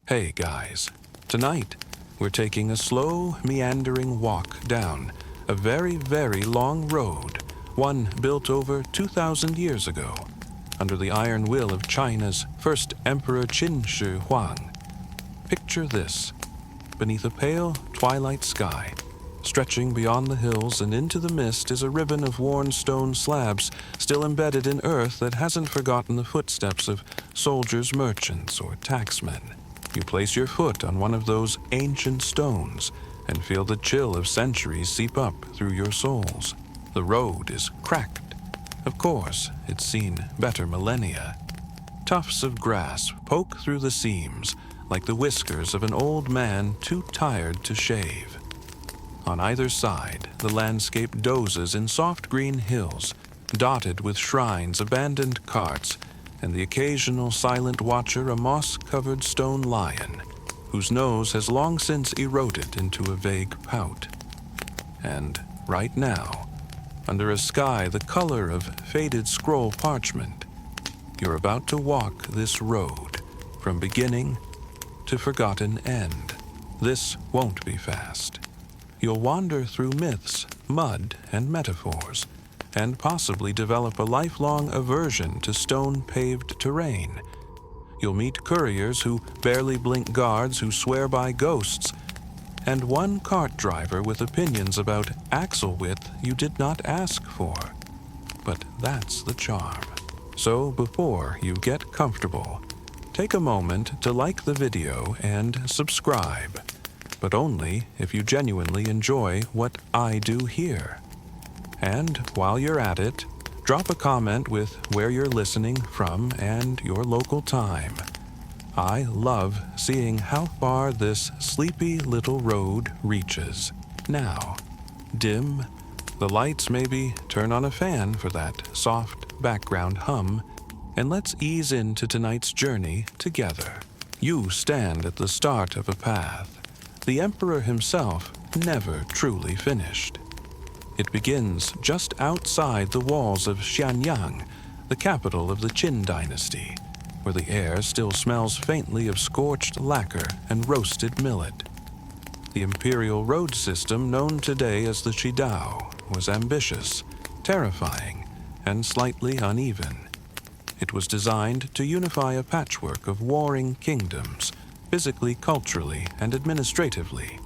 Hey guys, tonight we're taking a slow, meandering walk down a very, very long road, one built over 2,000 years ago, under the iron will of China's first emperor Qin Shi Huang. Picture this: beneath a pale twilight sky, stretching beyond the hills and into the mist, is a ribbon of worn stone slabs still embedded in earth that hasn't forgotten the footsteps of soldiers, merchants, or tacksmen. You place your foot on one of those ancient stones and feel the chill of centuries seep up through your soles. The road is cracked. Of course, it's seen better millennia. Tufts of grass poke through the seams like the whiskers of an old man too tired to shave. On either side, the landscape dozes in soft green hills, dotted with shrines, abandoned carts, and the occasional silent watcher, a moss-covered stone lion, whose nose has long since eroded into a vague pout. And right now, under a sky the color of faded scroll parchment, you're about to walk this road from beginning to forgotten end. This won't be fast. You'll wander through myths, mud, and metaphors, and possibly develop a lifelong aversion to stone-paved terrain. You'll meet couriers who barely blink, guards who swear by ghosts, and one cart driver with opinions about axle width you did not ask for. But that's the charm. So before you get comfortable, take a moment to like the video and subscribe, but only if you genuinely enjoy what I do here. And while you're at it, drop a comment with where you're listening from and your local time. I love seeing how far this sleepy little road reaches. Now, dim the lights, maybe turn on a fan for that soft background hum, and let's ease into tonight's journey together. You stand at the start of a path the emperor himself never truly finished. It begins just outside the walls of Xianyang, the capital of the Qin dynasty, where the air still smells faintly of scorched lacquer and roasted millet. The Imperial road system, known today as the Qidao, was ambitious, terrifying, and slightly uneven. It was designed to unify a patchwork of warring kingdoms, physically, culturally, and administratively,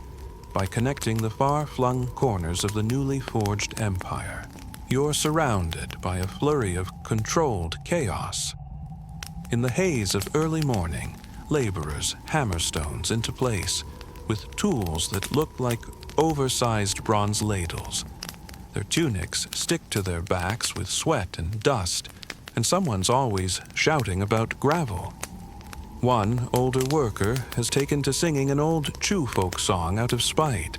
by connecting the far-flung corners of the newly forged empire. You're surrounded by a flurry of controlled chaos. In the haze of early morning, laborers hammer stones into place with tools that look like oversized bronze ladles. Their tunics stick to their backs with sweat and dust, and someone's always shouting about gravel. One older worker has taken to singing an old Chu folk song out of spite,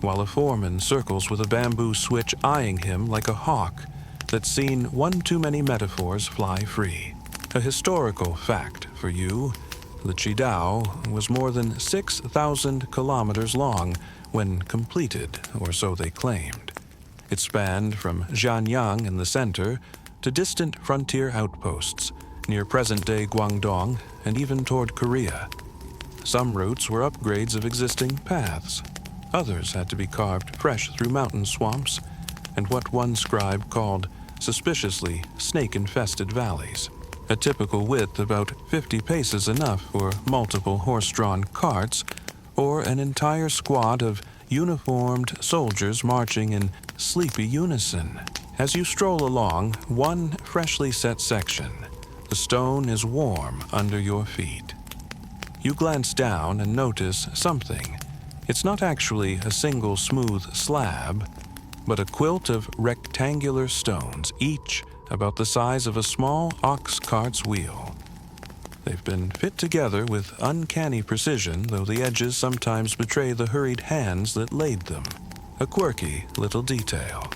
while a foreman circles with a bamboo switch, eyeing him like a hawk that's seen one too many metaphors fly free. A historical fact for you: the Qidao was more than 6,000 kilometers long when completed, or so they claimed. It spanned from Xianyang in the center to distant frontier outposts near present-day Guangdong and even toward Korea. Some routes were upgrades of existing paths. Others had to be carved fresh through mountain swamps and what one scribe called suspiciously snake-infested valleys. A typical width about 50 paces enough for multiple horse-drawn carts or an entire squad of uniformed soldiers marching in sleepy unison. As you stroll along one freshly set section, the stone is warm under your feet. You glance down and notice something. It's not actually a single smooth slab, but a quilt of rectangular stones, each about the size of a small ox cart's wheel. They've been fit together with uncanny precision, though the edges sometimes betray the hurried hands that laid them. A quirky little detail: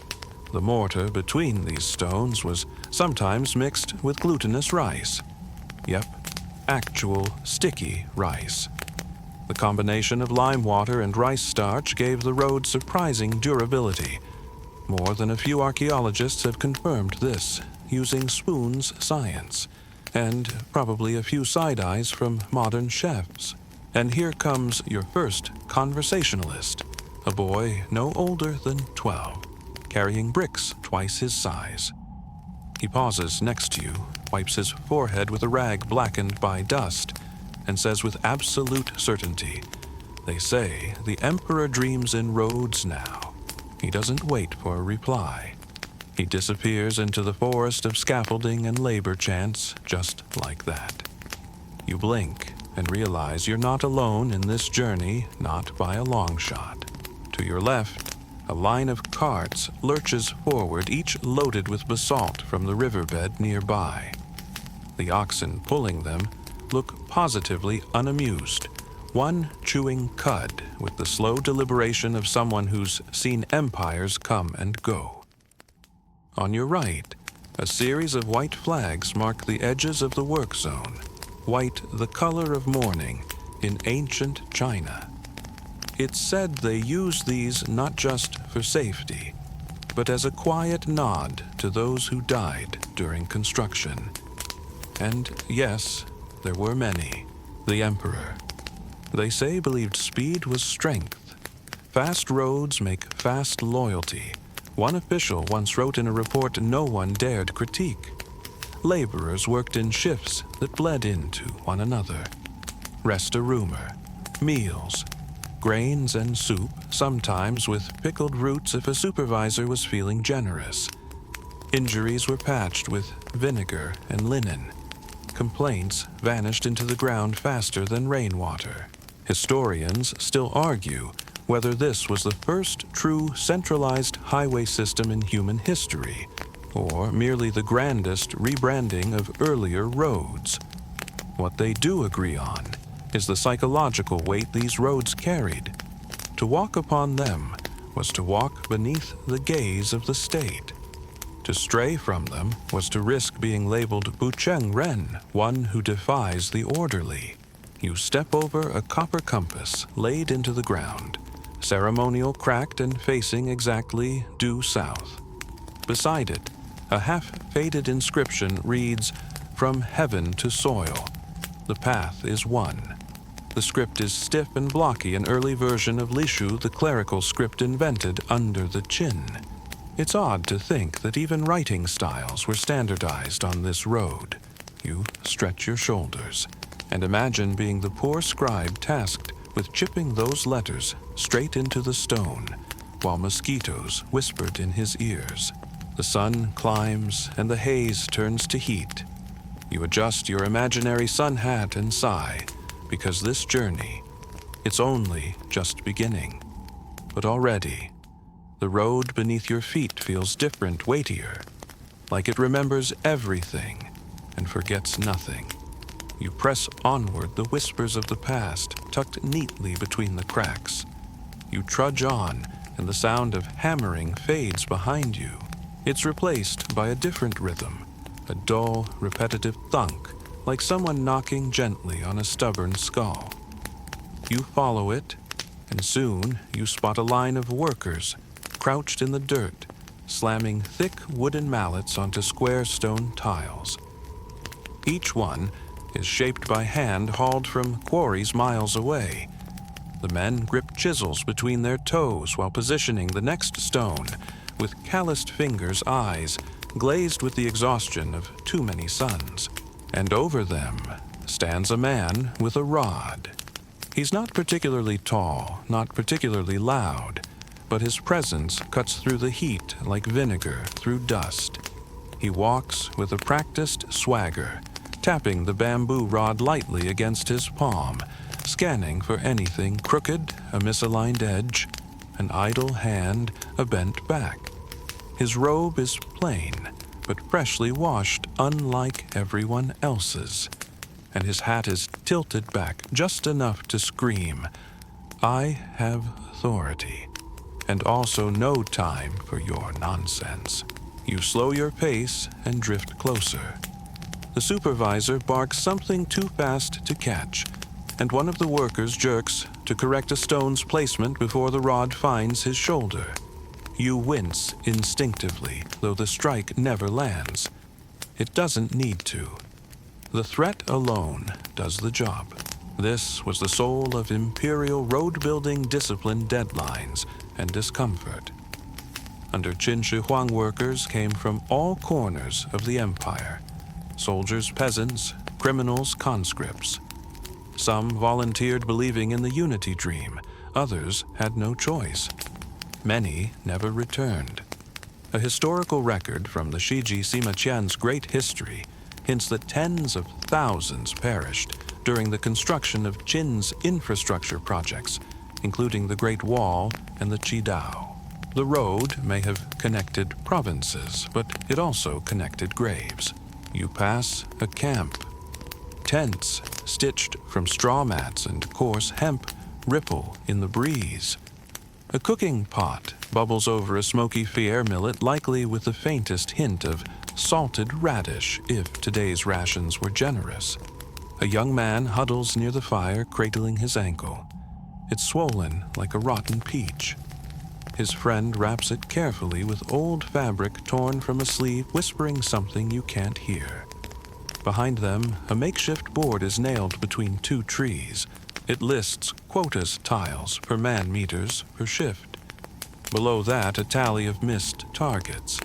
the mortar between these stones was sometimes mixed with glutinous rice. Yep, actual sticky rice. The combination of lime water and rice starch gave the road surprising durability. More than a few archaeologists have confirmed this, using spoons science, and probably a few side eyes from modern chefs. And here comes your first conversationalist, a boy no older than 12, carrying bricks twice his size. He pauses next to you, wipes his forehead with a rag blackened by dust, and says with absolute certainty, "They say the Emperor dreams in roads now." He doesn't wait for a reply. He disappears into the forest of scaffolding and labor chants just like that. You blink and realize you're not alone in this journey, not by a long shot. To your left, a line of carts lurches forward, each loaded with basalt from the riverbed nearby. The oxen pulling them look positively unamused, one chewing cud with the slow deliberation of someone who's seen empires come and go. On your right, a series of white flags mark the edges of the work zone, white the color of mourning in ancient China. It's said they use these not just for safety, but as a quiet nod to those who died during construction. And yes, there were many. The Emperor, they say, believed speed was strength. Fast roads make fast loyalty. One official once wrote in a report no one dared critique. Laborers worked in shifts that bled into one another. Rest a rumor, meals, grains and soup, sometimes with pickled roots if a supervisor was feeling generous. Injuries were patched with vinegar and linen. Complaints vanished into the ground faster than rainwater. Historians still argue whether this was the first true centralized highway system in human history, or merely the grandest rebranding of earlier roads. What they do agree on is the psychological weight these roads carried. To walk upon them was to walk beneath the gaze of the state. To stray from them was to risk being labeled Bucheng Ren, one who defies the orderly. You step over a copper compass laid into the ground, ceremonial, cracked, and facing exactly due south. Beside it, a half-faded inscription reads, "From heaven to soil. The path is one." The script is stiff and blocky, an early version of Lishu, the clerical script invented under the Qin. It's odd to think that even writing styles were standardized on this road. You stretch your shoulders and imagine being the poor scribe tasked with chipping those letters straight into the stone, while mosquitoes whispered in his ears. The sun climbs and the haze turns to heat. You adjust your imaginary sun hat and sigh, because this journey, it's only just beginning. But already, the road beneath your feet feels different, weightier, like it remembers everything and forgets nothing. You press onward, the whispers of the past tucked neatly between the cracks. You trudge on, and the sound of hammering fades behind you. It's replaced by a different rhythm, a dull, repetitive thunk, like someone knocking gently on a stubborn skull. You follow it, and soon you spot a line of workers crouched in the dirt, slamming thick wooden mallets onto square stone tiles. Each one is shaped by hand hauled from quarries miles away. The men grip chisels between their toes while positioning the next stone, with calloused fingers, eyes glazed with the exhaustion of too many suns. And over them stands a man with a rod. He's not particularly tall, not particularly loud, but his presence cuts through the heat like vinegar through dust. He walks with a practiced swagger, tapping the bamboo rod lightly against his palm, scanning for anything crooked, a misaligned edge, an idle hand, a bent back. His robe is plain, but freshly washed, unlike everyone else's, and his hat is tilted back just enough to scream, "I have authority," and also no time for your nonsense. You slow your pace and drift closer. The supervisor barks something too fast to catch, and one of the workers jerks to correct a stone's placement before the rod finds his shoulder. You wince instinctively, though the strike never lands. It doesn't need to. The threat alone does the job. This was the soul of Imperial road-building discipline deadlines and discomfort. Under Qin Shi Huang, workers came from all corners of the empire. Soldiers, peasants, criminals, conscripts. Some volunteered believing in the unity dream. Others had no choice. Many never returned. A historical record from the Shiji Simaqian's great history hints that tens of thousands perished during the construction of Qin's infrastructure projects, including the Great Wall and the Qidao. The road may have connected provinces, but it also connected graves. You pass a camp. Tents, stitched from straw mats and coarse hemp, ripple in the breeze. A cooking pot bubbles over a smoky fier millet, likely with the faintest hint of salted radish if today's rations were generous. A young man huddles near the fire, cradling his ankle. It's swollen like a rotten peach. His friend wraps it carefully with old fabric torn from a sleeve, whispering something you can't hear. Behind them, a makeshift board is nailed between two trees. It lists quotas tiles per man-meters per shift. Below that, a tally of missed targets.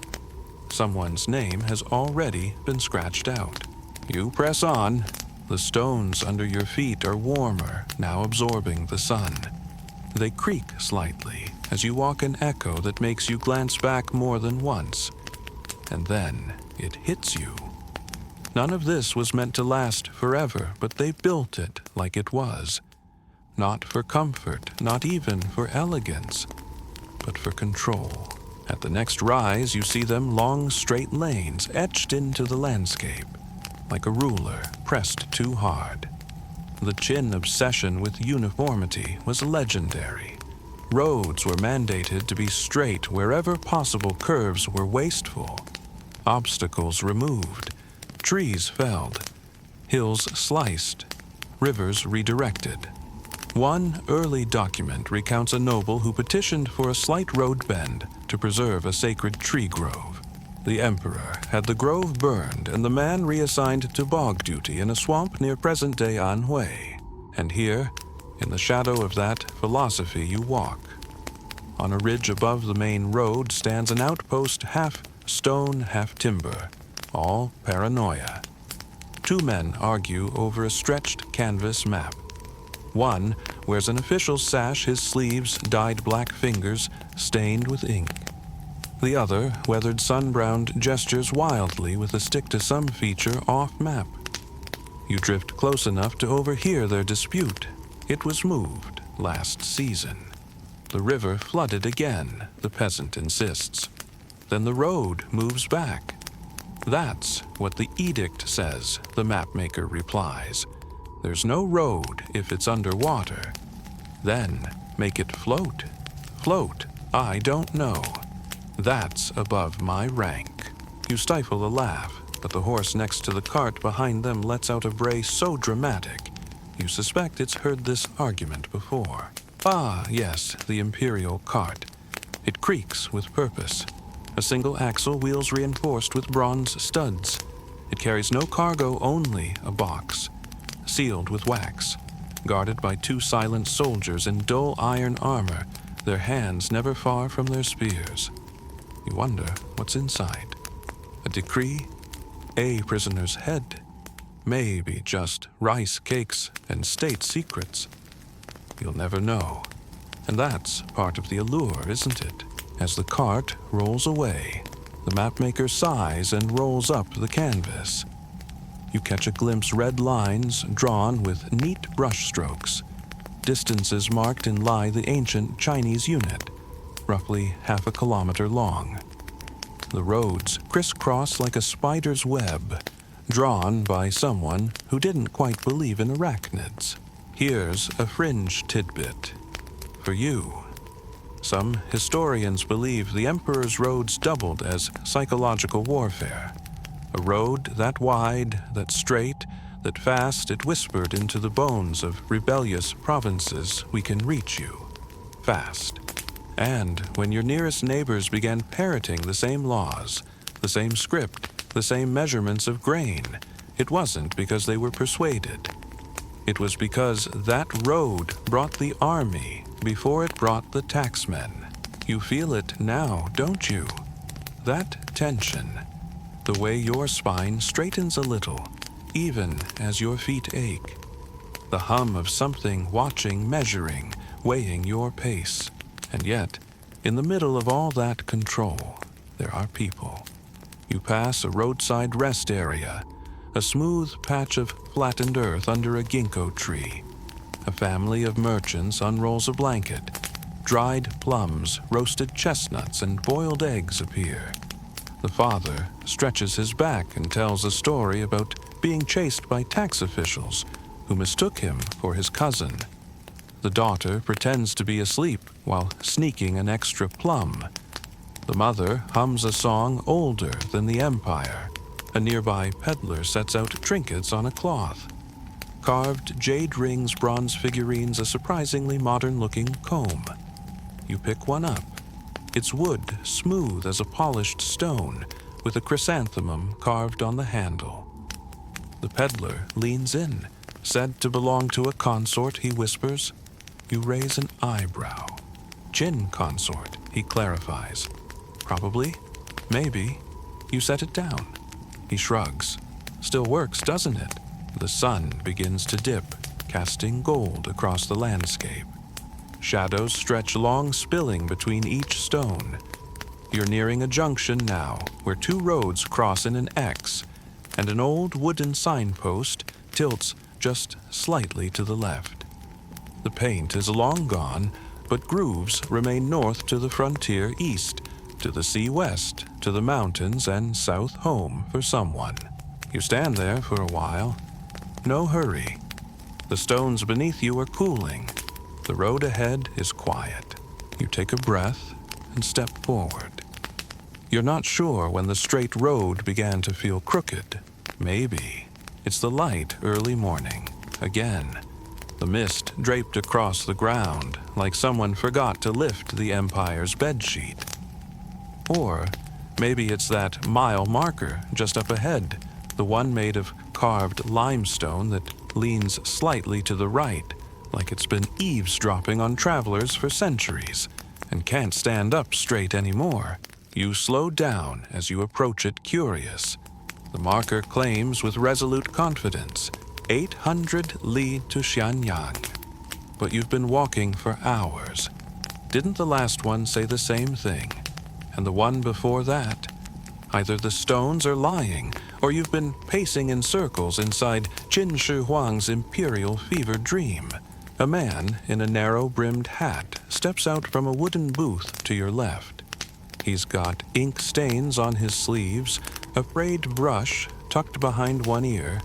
Someone's name has already been scratched out. You press on. The stones under your feet are warmer, now absorbing the sun. They creak slightly as you walk, an echo that makes you glance back more than once. And then it hits you. None of this was meant to last forever, but they built it like it was. Not for comfort, not even for elegance, but for control. At the next rise, you see them long, straight lanes etched into the landscape, like a ruler pressed too hard. The Qin obsession with uniformity was legendary. Roads were mandated to be straight wherever possible. Curves were wasteful. Obstacles removed. Trees felled. Hills sliced. Rivers redirected. One early document recounts a noble who petitioned for a slight road bend to preserve a sacred tree grove. The emperor had the grove burned and the man reassigned to bog duty in a swamp near present-day Anhui. And here, in the shadow of that philosophy, you walk. On a ridge above the main road stands an outpost, half stone, half timber, all paranoia. Two men argue over a stretched canvas map. One wears an official sash, his sleeves dyed black, fingers stained with ink. The other, weathered, sun-browned, gestures wildly with a stick to some feature off-map. You drift close enough to overhear their dispute. It was moved last season. The river flooded again, the peasant insists. Then the road moves back. That's what the edict says, the mapmaker replies. There's no road if it's underwater. Then make it float. Float, I don't know. That's above my rank. You stifle a laugh, but the horse next to the cart behind them lets out a bray so dramatic, you suspect it's heard this argument before. Ah, yes, the Imperial cart. It creaks with purpose. A single axle, wheels reinforced with bronze studs. It carries no cargo, only a box, sealed with wax, guarded by two silent soldiers in dull iron armor, their hands never far from their spears. You wonder what's inside. A decree? A prisoner's head? Maybe just rice cakes and state secrets. You'll never know. And that's part of the allure, isn't it? As the cart rolls away, the mapmaker sighs and rolls up the canvas. You catch a glimpse, red lines drawn with neat brushstrokes. Distances marked in lie the ancient Chinese unit, roughly half a kilometer long. The roads crisscross like a spider's web, drawn by someone who didn't quite believe in arachnids. Here's a fringe tidbit for you. Some historians believe the emperor's roads doubled as psychological warfare. A road that wide, that straight, that fast, it whispered into the bones of rebellious provinces, we can reach you. Fast. And when your nearest neighbors began parroting the same laws, the same script, the same measurements of grain, it wasn't because they were persuaded. It was because that road brought the army before it brought the taxmen. You feel it now, don't you? That tension, the way your spine straightens a little, even as your feet ache. The hum of something watching, measuring, weighing your pace. And yet, in the middle of all that control, there are people. You pass a roadside rest area, a smooth patch of flattened earth under a ginkgo tree. A family of merchants unrolls a blanket. Dried plums, roasted chestnuts, and boiled eggs appear. The father stretches his back and tells a story about being chased by tax officials who mistook him for his cousin. The daughter pretends to be asleep while sneaking an extra plum. The mother hums a song older than the empire. A nearby peddler sets out trinkets on a cloth. Carved jade rings, bronze figurines, a surprisingly modern-looking comb. You pick one up. Its wood smooth as a polished stone, with a chrysanthemum carved on the handle. The peddler leans in. Said to belong to a consort, he whispers. You raise an eyebrow. Qin consort, he clarifies. Probably. Maybe. You set it down. He shrugs. Still works, doesn't it? The sun begins to dip, casting gold across the landscape. Shadows stretch long, spilling between each stone. You're nearing a junction now, where two roads cross in an X, and an old wooden signpost tilts just slightly to the left. The paint is long gone, but grooves remain north to the frontier, east to the sea, west to the mountains, and south home for someone. You stand there for a while. No hurry. The stones beneath you are cooling. The road ahead is quiet. You take a breath and step forward. You're not sure when the straight road began to feel crooked. Maybe it's the light early morning. Again, the mist draped across the ground like someone forgot to lift the Empire's bedsheet. Or maybe it's that mile marker just up ahead, the one made of carved limestone that leans slightly to the right, like it's been eavesdropping on travelers for centuries and can't stand up straight anymore. You slow down as you approach it, curious. The marker claims with resolute confidence, 800 li to Xianyang. But you've been walking for hours. Didn't the last one say the same thing? And the one before that? Either the stones are lying, or you've been pacing in circles inside Qin Shi Huang's Imperial fever dream. A man in a narrow-brimmed hat steps out from a wooden booth to your left. He's got ink stains on his sleeves, a frayed brush tucked behind one ear,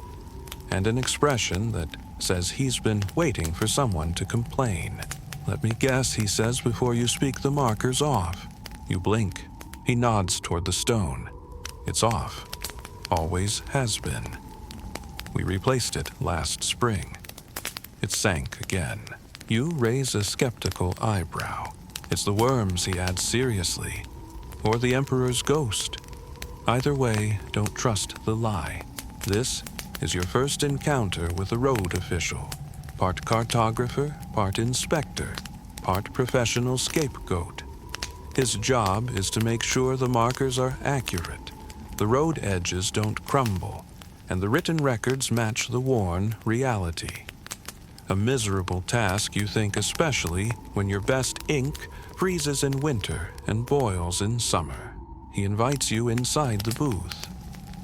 and an expression that says he's been waiting for someone to complain. Let me guess, he says before you speak the markers off. You blink. He nods toward the stone. It's off. Always has been. We replaced it last spring. It sank again. You raise a skeptical eyebrow. It's the worms, he adds seriously. Or the Emperor's ghost. Either way, don't trust the lie. This is your first encounter with a road official. Part cartographer, part inspector, part professional scapegoat. His job is to make sure the markers are accurate, the road edges don't crumble, and the written records match the worn reality. A miserable task, you think, especially when your best ink freezes in winter and boils in summer. He invites you inside the booth.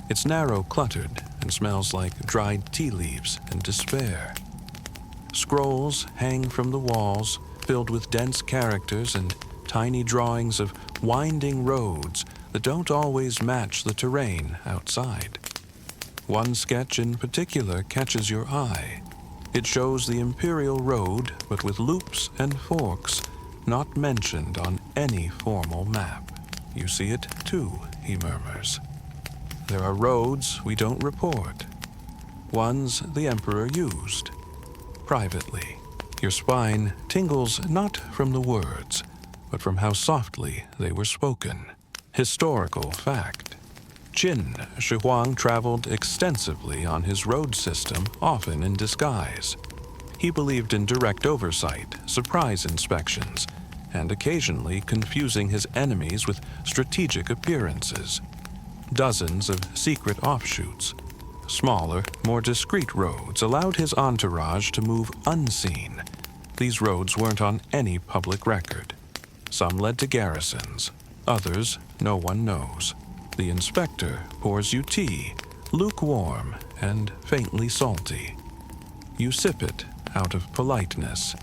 It's narrow, cluttered, and smells like dried tea leaves and despair. Scrolls hang from the walls, filled with dense characters and tiny drawings of winding roads that don't always match the terrain outside. One sketch in particular catches your eye. It shows the Imperial Road, but with loops and forks, not mentioned on any formal map. You see it too, he murmurs. There are roads we don't report. Ones the Emperor used. Privately. Your spine tingles not from the words, but from how softly they were spoken. Historical fact. Qin Shi Huang traveled extensively on his road system, often in disguise. He believed in direct oversight, surprise inspections, and occasionally confusing his enemies with strategic appearances. Dozens of secret offshoots, smaller, more discreet roads allowed his entourage to move unseen. These roads weren't on any public record. Some led to garrisons, others no one knows. The inspector pours you tea, lukewarm and faintly salty. You sip it out of politeness.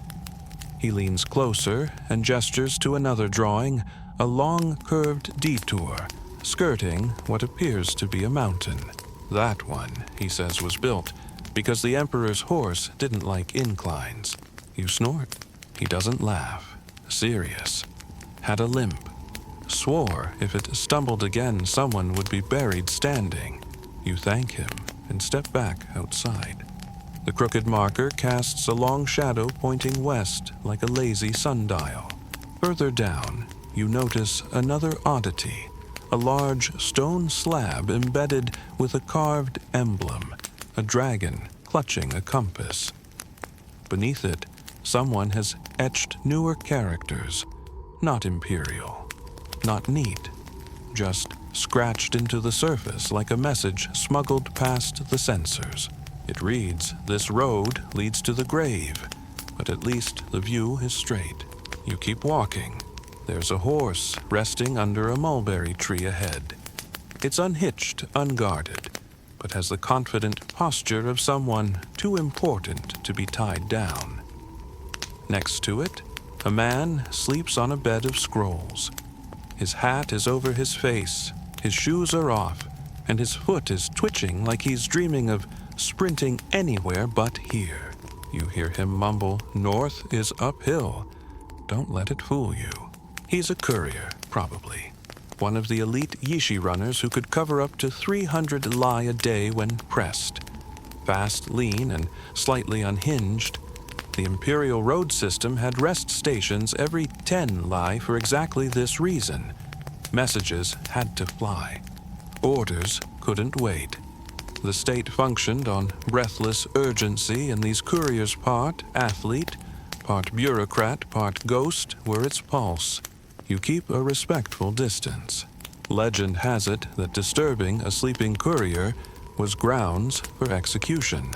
He leans closer and gestures to another drawing, a long curved detour, skirting what appears to be a mountain. That one, he says, was built because the emperor's horse didn't like inclines. You snort. He doesn't laugh. Serious. Had a limp. Swore if it stumbled again, someone would be buried standing. You thank him and step back outside. The crooked marker casts a long shadow pointing west like a lazy sundial. Further down, you notice another oddity, a large stone slab embedded with a carved emblem, a dragon clutching a compass. Beneath it, someone has etched newer characters, not Imperial, not neat, just scratched into the surface like a message smuggled past the sensors. It reads, "This road leads to the grave, but at least the view is straight." You keep walking. There's a horse resting under a mulberry tree ahead. It's unhitched, unguarded, but has the confident posture of someone too important to be tied down. Next to it, a man sleeps on a bed of scrolls. His hat is over his face, his shoes are off, and his foot is twitching like he's dreaming of sprinting anywhere but here. You hear him mumble, "North is uphill." Don't let it fool you. He's a courier, probably. One of the elite Yishi runners who could cover up to 300 lie a day when pressed. Fast, lean, and slightly unhinged, the Imperial road system had rest stations every 10 lie for exactly this reason. Messages had to fly. Orders couldn't wait. The state functioned on breathless urgency, and these couriers, part athlete, part bureaucrat, part ghost, were its pulse. You keep a respectful distance. Legend has it that disturbing a sleeping courier was grounds for execution,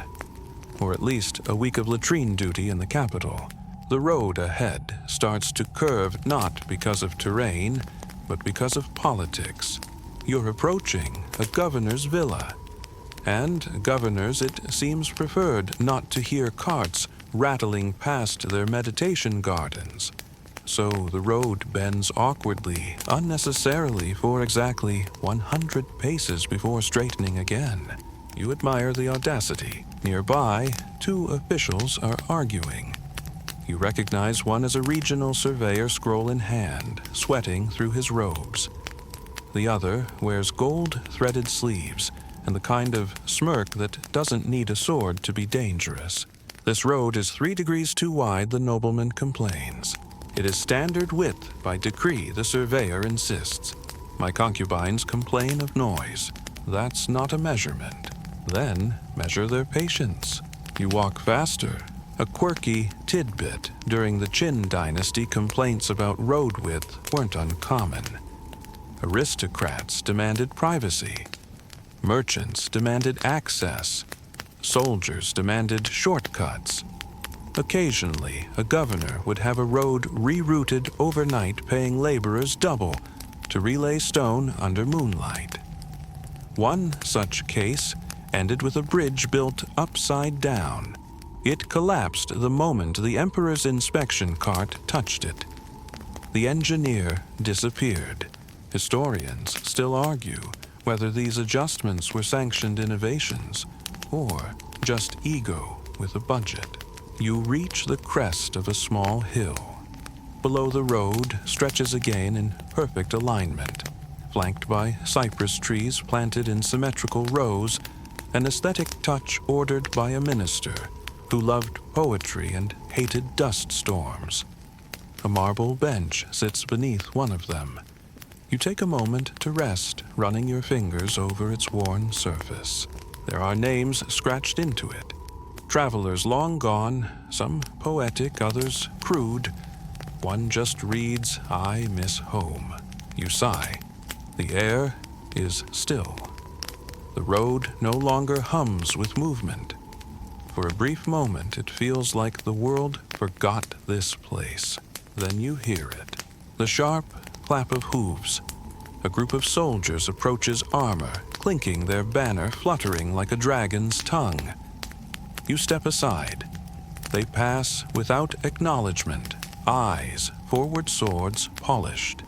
or at least a week of latrine duty in the capital. The road ahead starts to curve not because of terrain, but because of politics. You're approaching a governor's villa, and governors, it seems, preferred not to hear carts rattling past their meditation gardens. So the road bends awkwardly, unnecessarily, for exactly 100 paces before straightening again. You admire the audacity. Nearby, 2 officials are arguing. You recognize one as a regional surveyor, scroll in hand, sweating through his robes. The other wears gold-threaded sleeves and the kind of smirk that doesn't need a sword to be dangerous. This road is 3 degrees too wide, the nobleman complains. It is standard width by decree, the surveyor insists. My concubines complain of noise. That's not a measurement. Then measure their patience. You walk faster. A quirky tidbit during the Qin dynasty, complaints about road width weren't uncommon. Aristocrats demanded privacy. Merchants demanded access. Soldiers demanded shortcuts. Occasionally, a governor would have a road rerouted overnight, paying laborers double to relay stone under moonlight. One such case ended with a bridge built upside down. It collapsed the moment the emperor's inspection cart touched it. The engineer disappeared. Historians still argue whether these adjustments were sanctioned innovations or just ego with a budget. You reach the crest of a small hill. Below, the road stretches again in perfect alignment, flanked by cypress trees planted in symmetrical rows, an aesthetic touch ordered by a minister who loved poetry and hated dust storms. A marble bench sits beneath one of them. You take a moment to rest, running your fingers over its worn surface. There are names scratched into it. Travelers long gone, some poetic, others crude. One just reads, "I miss home." You sigh. The air is still. The road no longer hums with movement. For a brief moment, it feels like the world forgot this place. Then you hear it. The sharp clap of hooves. A group of soldiers approaches armor, clinking, their banner fluttering like a dragon's tongue. You step aside. They pass without acknowledgement, eyes, forward swords polished.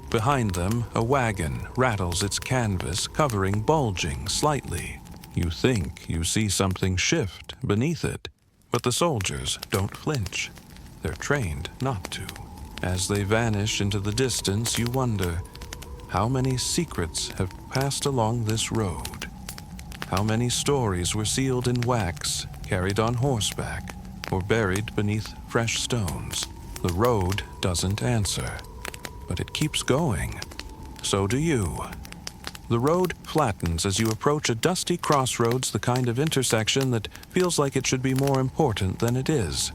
Behind them, a wagon rattles its canvas, covering bulging slightly. You think you see something shift beneath it, but the soldiers don't flinch. They're trained not to. As they vanish into the distance, you wonder, how many secrets have passed along this road? How many stories were sealed in wax, carried on horseback, or buried beneath fresh stones? The road doesn't answer, but it keeps going. So do you. The road flattens as you approach a dusty crossroads, the kind of intersection that feels like it should be more important than it is.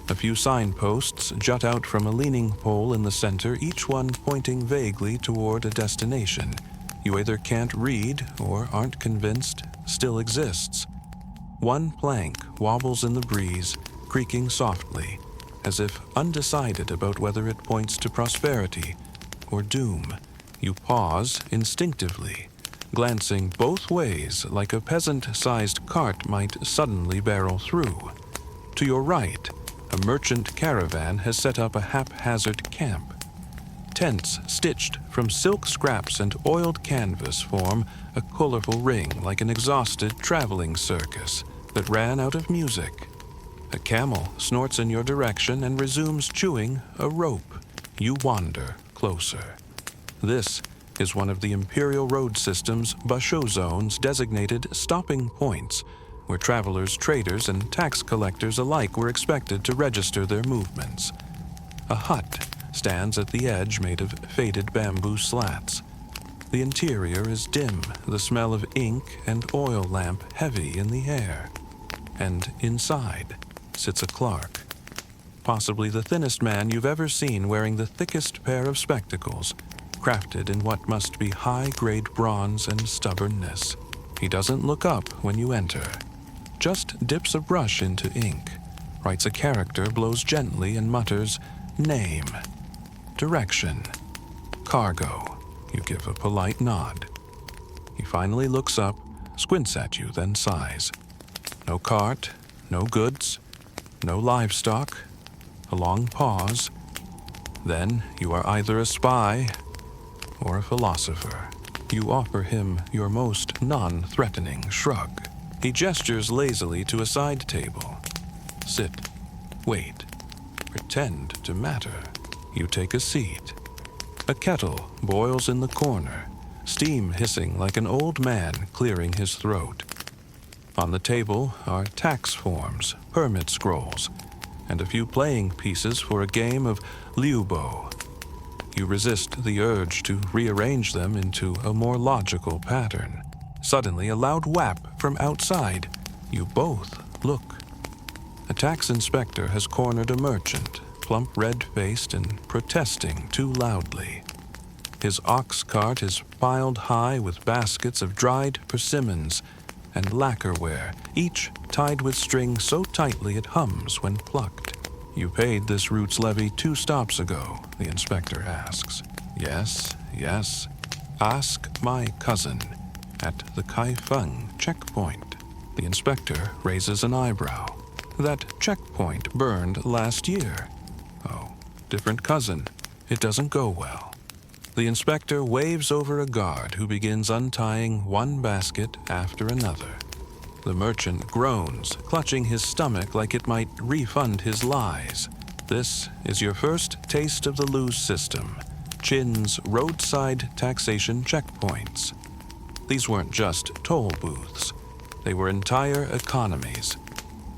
A few signposts jut out from a leaning pole in the center, each one pointing vaguely toward a destination you either can't read or aren't convinced still exists. One plank wobbles in the breeze, creaking softly, as if undecided about whether it points to prosperity or doom. You pause instinctively, glancing both ways like a peasant-sized cart might suddenly barrel through. To your right, a merchant caravan has set up a haphazard camp. Tents stitched from silk scraps and oiled canvas form a colorful ring like an exhausted traveling circus that ran out of music. A camel snorts in your direction and resumes chewing a rope. You wander closer. This is one of the Imperial road system's basho zones, designated stopping points, where travelers, traders, and tax collectors alike were expected to register their movements. A hut stands at the edge, made of faded bamboo slats. The interior is dim, the smell of ink and oil lamp heavy in the air. And inside sits a clerk, possibly the thinnest man you've ever seen, wearing the thickest pair of spectacles, crafted in what must be high-grade bronze and stubbornness. He doesn't look up when you enter, just dips a brush into ink, writes a character, blows gently, and mutters, "Name, direction, cargo." You give a polite nod. He finally looks up, squints at you, then sighs. No cart, no goods, no livestock. A long pause. Then you are either a spy or a philosopher. You offer him your most non-threatening shrug. He gestures lazily to a side table. Sit, wait, pretend to matter. You take a seat. A kettle boils in the corner, steam hissing like an old man clearing his throat. On the table are tax forms, permit scrolls, and a few playing pieces for a game of liubo. You resist the urge to rearrange them into a more logical pattern. Suddenly, a loud whap from outside. You both look. A tax inspector has cornered a merchant, plump, red-faced, and protesting too loudly. His ox cart is piled high with baskets of dried persimmons and lacquerware, each tied with string so tightly it hums when plucked. "You paid this route's levy 2 stops ago," the inspector asks. "Yes, yes. Ask my cousin at the Kaifeng checkpoint." The inspector raises an eyebrow. "That checkpoint burned last year." "Oh, different cousin. It doesn't go well." The inspector waves over a guard who begins untying one basket after another. The merchant groans, clutching his stomach like it might refund his lies. This is your first taste of the loose system, Qin's roadside taxation checkpoints. These weren't just toll booths. They were entire economies.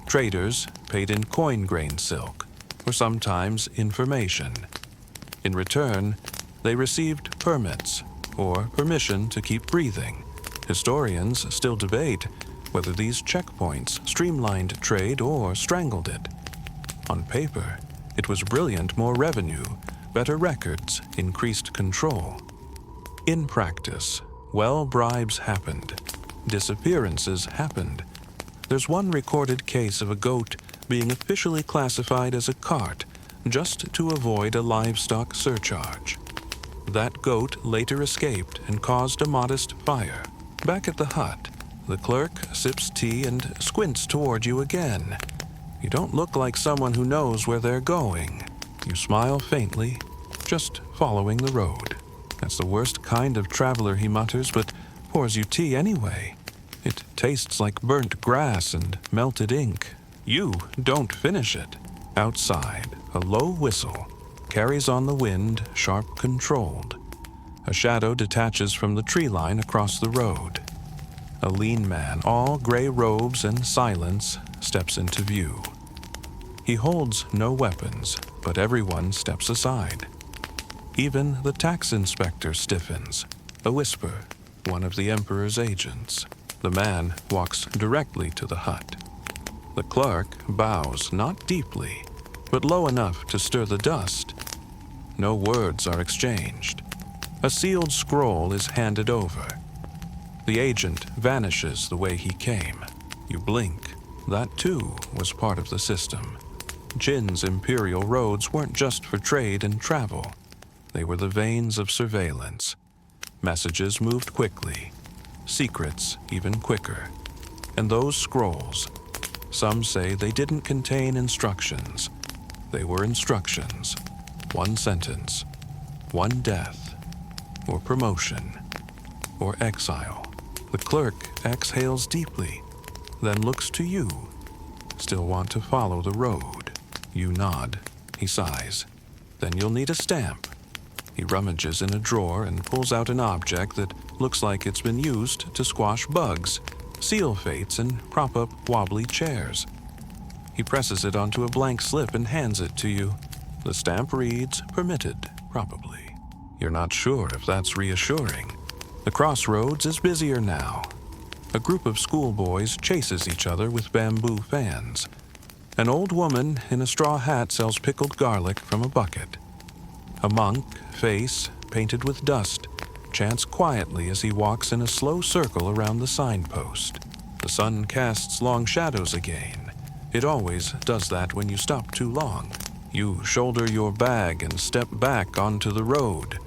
Traders paid in coin grain silk, or sometimes information. In return, they received permits, or permission to keep breathing. Historians still debate whether these checkpoints streamlined trade or strangled it. On paper, it was brilliant: more revenue, better records, increased control. In practice, well, bribes happened. Disappearances happened. There's one recorded case of a goat being officially classified as a cart just to avoid a livestock surcharge. That goat later escaped and caused a modest fire. Back at the hut, the clerk sips tea and squints toward you again. You don't look like someone who knows where they're going. You smile faintly, just following the road. That's the worst kind of traveler, he mutters, but pours you tea anyway. It tastes like burnt grass and melted ink. You don't finish it. Outside, a low whistle carries on the wind, sharp controlled. A shadow detaches from the tree line across the road. A lean man, all gray robes and silence, steps into view. He holds no weapons, but everyone steps aside. Even the tax inspector stiffens. A whisper, one of the Emperor's agents. The man walks directly to the hut. The clerk bows, not deeply, but low enough to stir the dust. No words are exchanged. A sealed scroll is handed over. The agent vanishes the way he came. You blink. That too was part of the system. Qin's Imperial roads weren't just for trade and travel. They were the veins of surveillance. Messages moved quickly. Secrets even quicker. And those scrolls, some say they didn't contain instructions. They were instructions. One sentence, one death, or promotion, or exile. The clerk exhales deeply, then looks to you. Still want to follow the road? You nod. He sighs. Then you'll need a stamp. He rummages in a drawer and pulls out an object that looks like it's been used to squash bugs, seal fates, and prop up wobbly chairs. He presses it onto a blank slip and hands it to you. The stamp reads, "Permitted," probably. You're not sure if that's reassuring. The crossroads is busier now. A group of schoolboys chases each other with bamboo fans. An old woman in a straw hat sells pickled garlic from a bucket. A monk, face painted with dust, chants quietly as he walks in a slow circle around the signpost. The sun casts long shadows again. It always does that when you stop too long. You shoulder your bag and step back onto the road.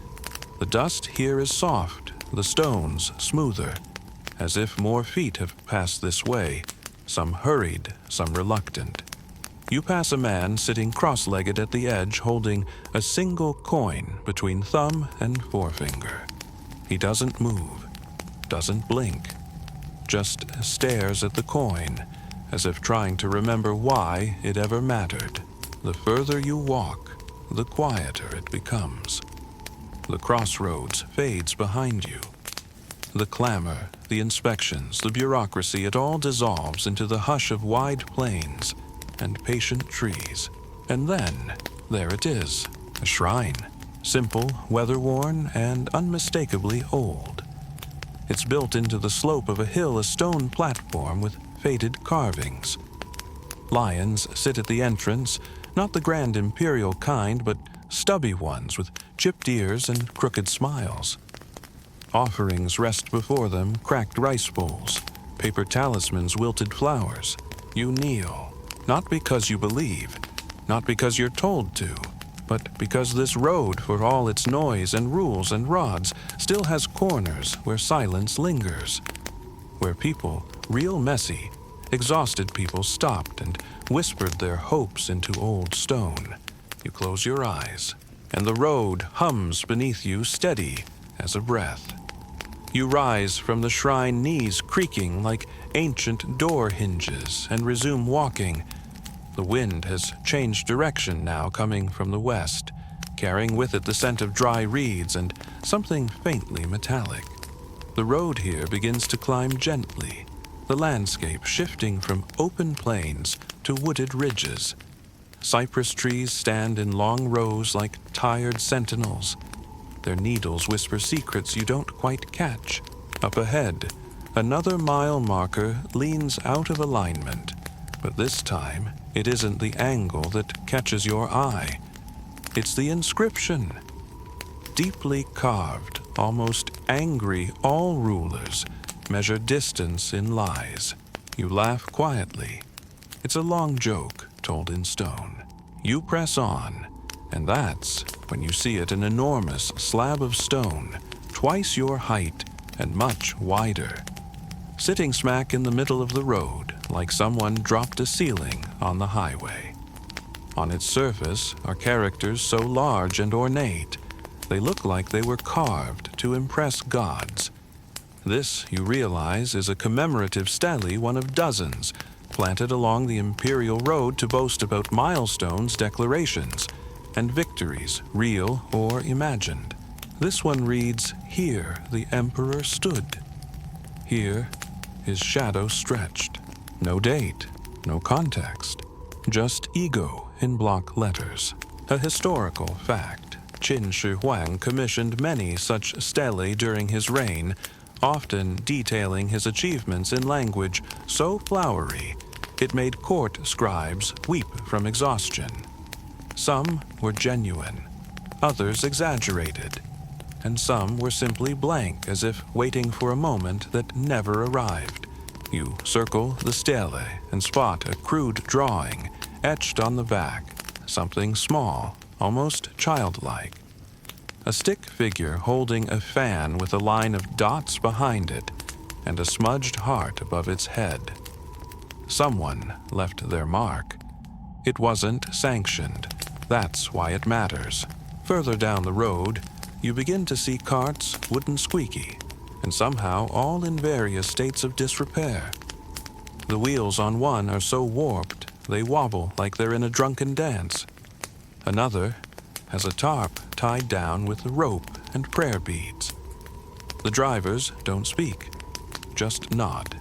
The dust here is soft, the stones smoother, as if more feet have passed this way, some hurried, some reluctant. You pass a man sitting cross-legged at the edge holding a single coin between thumb and forefinger. He doesn't move, doesn't blink, just stares at the coin, as if trying to remember why it ever mattered. The further you walk, the quieter it becomes. The crossroads fades behind you. The clamor, the inspections, the bureaucracy, it all dissolves into the hush of wide plains and patient trees. And then, there it is, a shrine. Simple, weather-worn, and unmistakably old. It's built into the slope of a hill, a stone platform with faded carvings. Lions sit at the entrance, not the grand imperial kind, but stubby ones with chipped ears and crooked smiles. Offerings rest before them, cracked rice bowls, paper talismans, wilted flowers. You kneel, not because you believe, not because you're told to, but because this road, for all its noise and rules and rods, still has corners where silence lingers, where people, real messy, exhausted people, stopped and whispered their hopes into old stone. You close your eyes, and the road hums beneath you, steady as a breath. You rise from the shrine, knees creaking like ancient door hinges, and resume walking. The wind has changed direction now, coming from the west, carrying with it the scent of dry reeds and something faintly metallic. The road here begins to climb gently, the landscape shifting from open plains to wooded ridges. Cypress trees stand in long rows like tired sentinels. Their needles whisper secrets you don't quite catch. Up ahead, another mile marker leans out of alignment, but this time it isn't the angle that catches your eye. It's the inscription. Deeply carved, almost angry, all rulers measure distance in lies. You laugh quietly. It's a long joke told in stone. You press on, and that's when you see it, an enormous slab of stone, twice your height and much wider, sitting smack in the middle of the road, like someone dropped a ceiling on the highway. On its surface are characters so large and ornate, they look like they were carved to impress gods. This, you realize, is a commemorative stele, one of dozens, planted along the Imperial road to boast about milestones, declarations, and victories, real or imagined. This one reads, "Here the Emperor stood." Here, his shadow stretched. No date, no context, just ego in block letters. A historical fact. Qin Shi Huang commissioned many such stelae during his reign, often detailing his achievements in language so flowery it made court scribes weep from exhaustion. Some were genuine, others exaggerated, and some were simply blank, as if waiting for a moment that never arrived. You circle the stele and spot a crude drawing etched on the back, something small, almost childlike. A stick figure holding a fan with a line of dots behind it and a smudged heart above its head. Someone left their mark. It wasn't sanctioned. That's why it matters. Further down the road, you begin to see carts, wooden squeaky, and somehow all in various states of disrepair. The wheels on one are so warped they wobble like they're in a drunken dance. Another has a tarp tied down with rope and prayer beads. The drivers don't speak, just nod.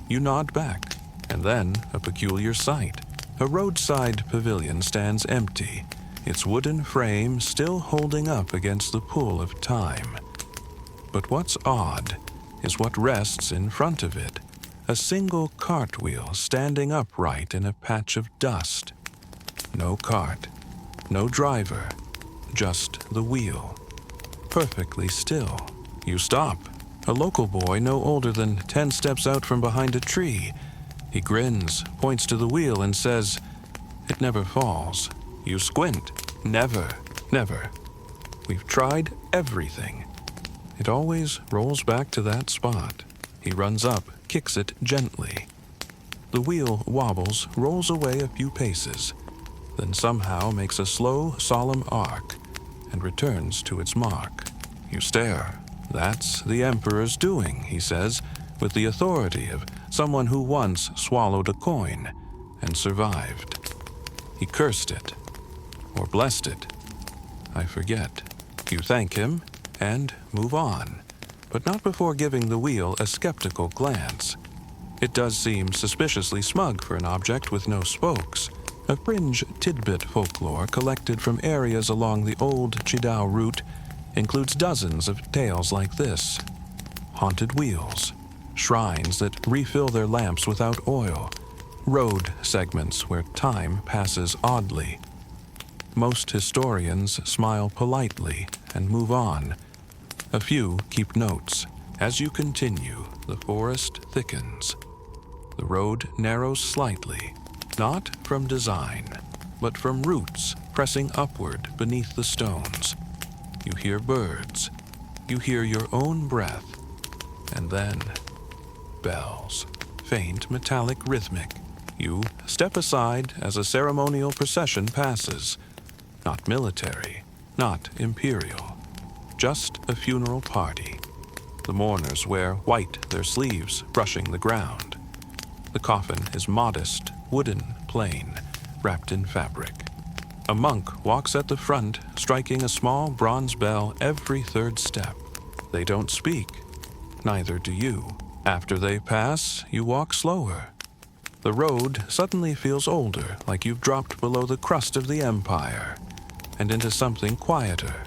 You nod back, and then a peculiar sight. A roadside pavilion stands empty, its wooden frame still holding up against the pull of time. But what's odd is what rests in front of it, a single cartwheel standing upright in a patch of dust. No cart, no driver, just the wheel. Perfectly still. You stop. A local boy no older than 10 steps out from behind a tree. He grins, points to the wheel, and says, "It never falls." You squint. Never, never. We've tried everything. It always rolls back to that spot. He runs up, kicks it gently. The wheel wobbles, rolls away a few paces, then somehow makes a slow, solemn arc and returns to its mark. You stare. "That's the Emperor's doing," he says, with the authority of someone who once swallowed a coin and survived. He cursed it, or blessed it. I forget. You thank him and move on, but not before giving the wheel a skeptical glance. It does seem suspiciously smug for an object with no spokes. A fringe tidbit folklore collected from areas along the old Qidao route includes dozens of tales like this. Haunted wheels, shrines that refill their lamps without oil, road segments where time passes oddly. Most historians smile politely and move on. A few keep notes. As you continue, the forest thickens. The road narrows slightly, not from design, but from roots pressing upward beneath the stones. You hear birds. You hear your own breath. And then, bells. Faint, metallic, rhythmic. You step aside as a ceremonial procession passes. Not military, not imperial. Just a funeral party. The mourners wear white, their sleeves brushing the ground. The coffin is modest, wooden, plain, wrapped in fabric. A monk walks at the front, striking a small bronze bell every third step. They don't speak. Neither do you. After they pass, you walk slower. The road suddenly feels older, like you've dropped below the crust of the empire, and into something quieter.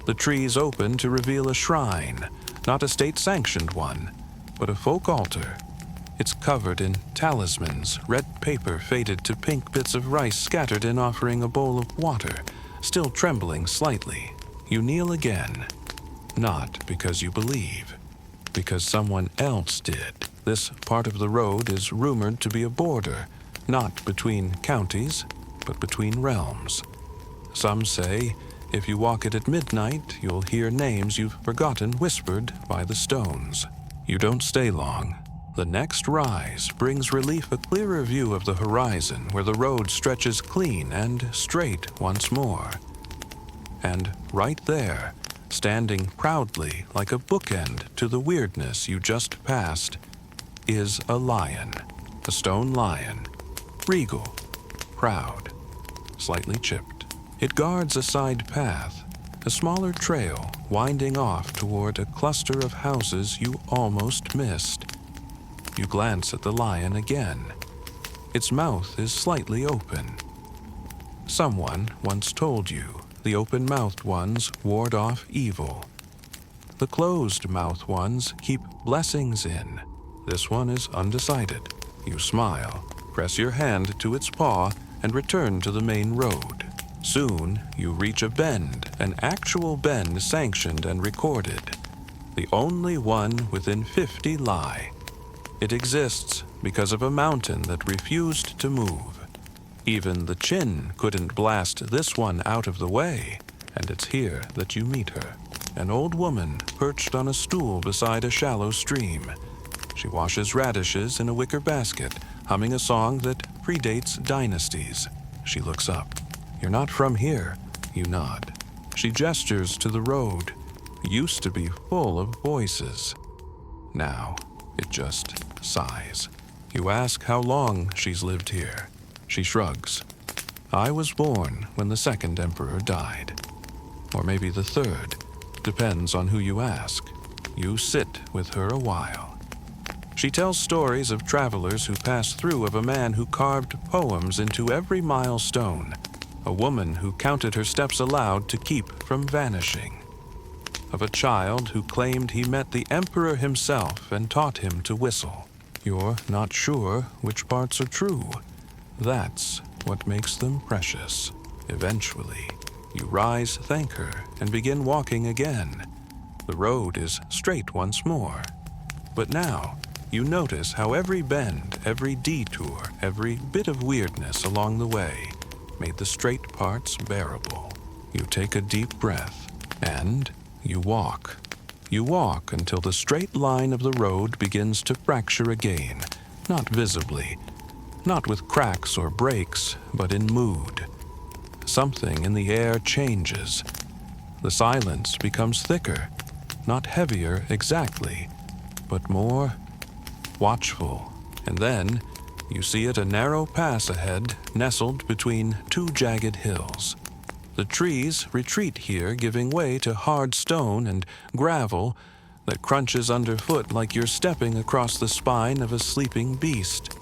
The trees open to reveal a shrine, not a state-sanctioned one, but a folk altar. It's covered in talismans, red paper faded to pink bits of rice scattered in offering a bowl of water, still trembling slightly. You kneel again, not because you believe, because someone else did. This part of the road is rumored to be a border, not between counties, but between realms. Some say if you walk it at midnight, you'll hear names you've forgotten whispered by the stones. You don't stay long. The next rise brings relief, a clearer view of the horizon where the road stretches clean and straight once more. And right there, standing proudly like a bookend to the weirdness you just passed, is a lion, a stone lion, regal, proud, slightly chipped. It guards a side path, a smaller trail winding off toward a cluster of houses you almost missed. You glance at the lion again. Its mouth is slightly open. Someone once told you the open-mouthed ones ward off evil. The closed-mouthed ones keep blessings in. This one is undecided. You smile, press your hand to its paw, and return to the main road. Soon, you reach a bend, an actual bend sanctioned and recorded. The only one within 50 lie. It exists because of a mountain that refused to move. Even the Qin couldn't blast this one out of the way, and it's here that you meet her. An old woman perched on a stool beside a shallow stream. She washes radishes in a wicker basket, humming a song that predates dynasties. She looks up. You're not from here. You nod. She gestures to the road. Used to be full of voices. Now, it just sighs. You ask how long she's lived here. She shrugs. I was born when the second emperor died. Or maybe the third. Depends on who you ask. You sit with her a while. She tells stories of travelers who passed through, of a man who carved poems into every milestone, a woman who counted her steps aloud to keep from vanishing, of a child who claimed he met the emperor himself and taught him to whistle. You're not sure which parts are true. That's what makes them precious. Eventually, you rise, thank her, and begin walking again. The road is straight once more. But now, you notice how every bend, every detour, every bit of weirdness along the way made the straight parts bearable. You take a deep breath, and you walk. You walk until the straight line of the road begins to fracture again, not visibly, not with cracks or breaks, but in mood. Something in the air changes. The silence becomes thicker, not heavier exactly, but more watchful. And then you see it, a narrow pass ahead, nestled between two jagged hills. The trees retreat here, giving way to hard stone and gravel that crunches underfoot like you're stepping across the spine of a sleeping beast.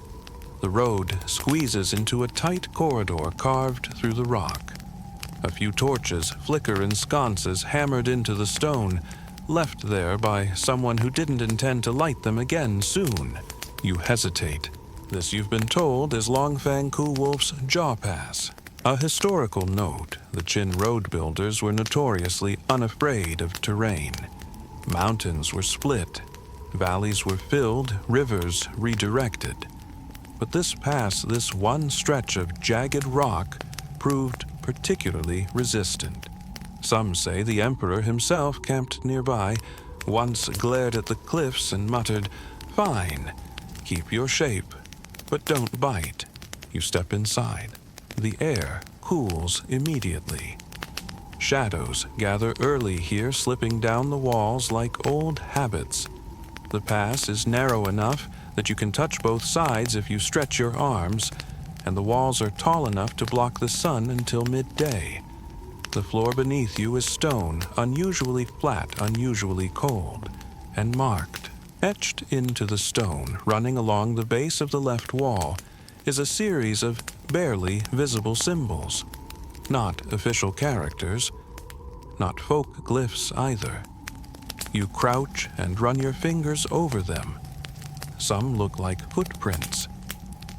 The road squeezes into a tight corridor carved through the rock. A few torches flicker in sconces hammered into the stone, left there by someone who didn't intend to light them again soon. You hesitate. This, you've been told, is Longfang Ku-Wolf's Jaw Pass. A historical note, the Qin road builders were notoriously unafraid of terrain. Mountains were split, valleys were filled, rivers redirected. But this pass, this one stretch of jagged rock, proved particularly resistant. Some say the emperor himself, camped nearby, once glared at the cliffs and muttered, "Fine, keep your shape, but don't bite." You step inside. The air cools immediately. Shadows gather early here, slipping down the walls like old habits. The pass is narrow enough that you can touch both sides if you stretch your arms, and the walls are tall enough to block the sun until midday. The floor beneath you is stone, unusually flat, unusually cold, and marked. Etched into the stone, running along the base of the left wall, is a series of barely visible symbols. Not official characters, not folk glyphs either. You crouch and run your fingers over them, some look like footprints.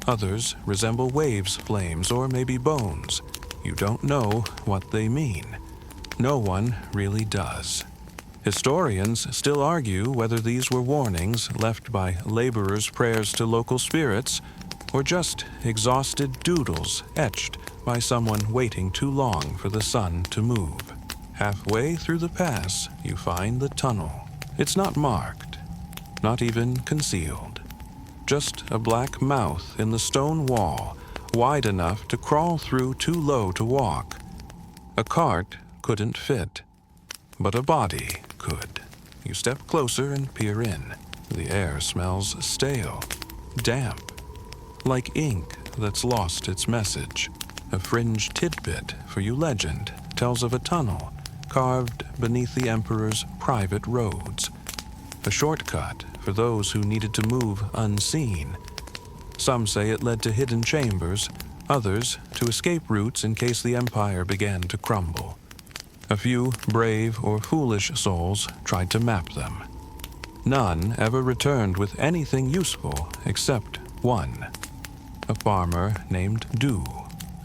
Others resemble waves, flames, or maybe bones. You don't know what they mean. No one really does. Historians still argue whether these were warnings left by laborers' prayers to local spirits, or just exhausted doodles etched by someone waiting too long for the sun to move. Halfway through the pass, you find the tunnel. It's not marked, not even concealed. Just a black mouth in the stone wall, wide enough to crawl through, too low to walk. A cart couldn't fit, but a body could. You step closer and peer in. The air smells stale, damp, like ink that's lost its message. A fringe tidbit for you legend tells of a tunnel carved beneath the emperor's private roads. A shortcut for those who needed to move unseen. Some say it led to hidden chambers, others to escape routes in case the empire began to crumble. A few brave or foolish souls tried to map them. None ever returned with anything useful except one, a farmer named Du.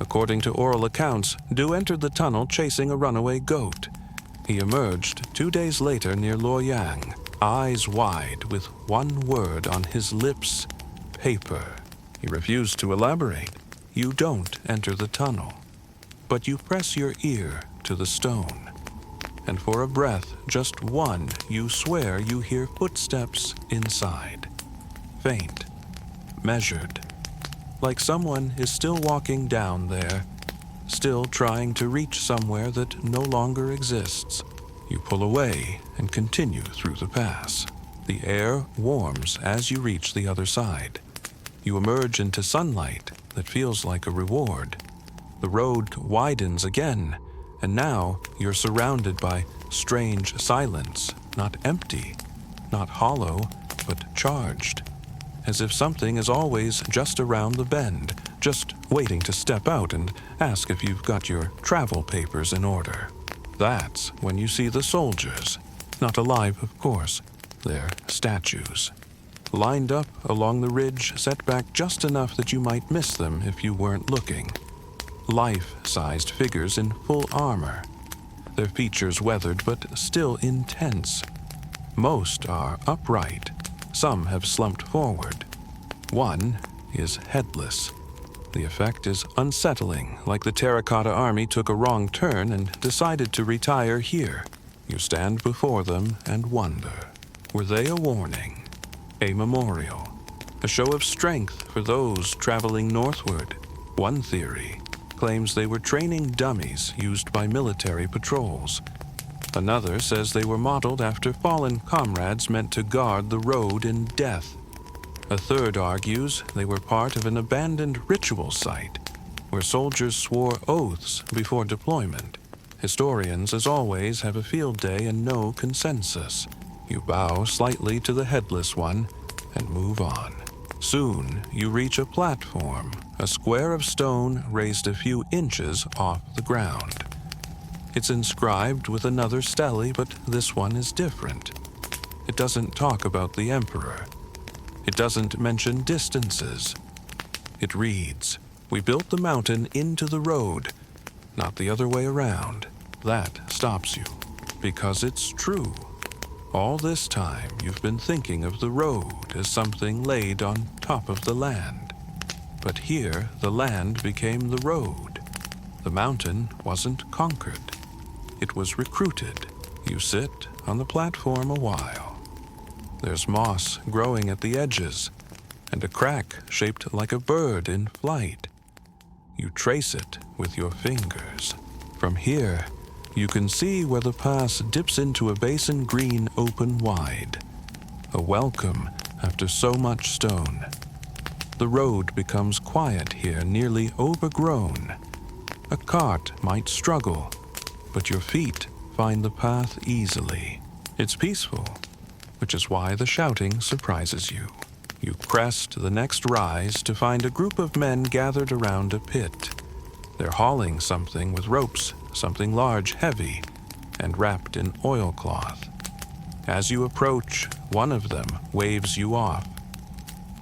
According to oral accounts, Du entered the tunnel chasing a runaway goat. He emerged 2 days later near Luoyang, eyes wide with one word on his lips: paper. He refused to elaborate. You don't enter the tunnel, but you press your ear to the stone. And for a breath, just one, you swear you hear footsteps inside. Faint, measured, like someone is still walking down there, still trying to reach somewhere that no longer exists. You pull away and continue through the pass. The air warms as you reach the other side. You emerge into sunlight that feels like a reward. The road widens again, and now you're surrounded by strange silence, not empty, not hollow, but charged, as if something is always just around the bend, just waiting to step out and ask if you've got your travel papers in order. That's when you see the soldiers, not alive, of course. They're statues, lined up along the ridge, set back just enough that you might miss them if you weren't looking. Life-sized figures in full armor, their features weathered but still intense. Most are upright, some have slumped forward. One is headless. The effect is unsettling, like the terracotta army took a wrong turn and decided to retire here. You stand before them and wonder, were they a warning? A memorial? A show of strength for those traveling northward? One theory claims they were training dummies used by military patrols. Another says they were modeled after fallen comrades meant to guard the road in death. A third argues they were part of an abandoned ritual site where soldiers swore oaths before deployment. Historians, as always, have a field day and no consensus. You bow slightly to the headless one and move on. Soon, you reach a platform, a square of stone raised a few inches off the ground. It's inscribed with another stele, but this one is different. It doesn't talk about the emperor. It doesn't mention distances. It reads, "We built the mountain into the road, not the other way around." That stops you, because it's true. All this time, you've been thinking of the road as something laid on top of the land. But here, the land became the road. The mountain wasn't conquered. It was recruited. You sit on the platform a while. There's moss growing at the edges, and a crack shaped like a bird in flight. You trace it with your fingers. From here, you can see where the pass dips into a basin green open wide. A welcome after so much stone. The road becomes quiet here, nearly overgrown. A cart might struggle, but your feet find the path easily. It's peaceful, which is why the shouting surprises you. You crest the next rise to find a group of men gathered around a pit. They're hauling something with ropes, something large, heavy, and wrapped in oilcloth. As you approach, one of them waves you off.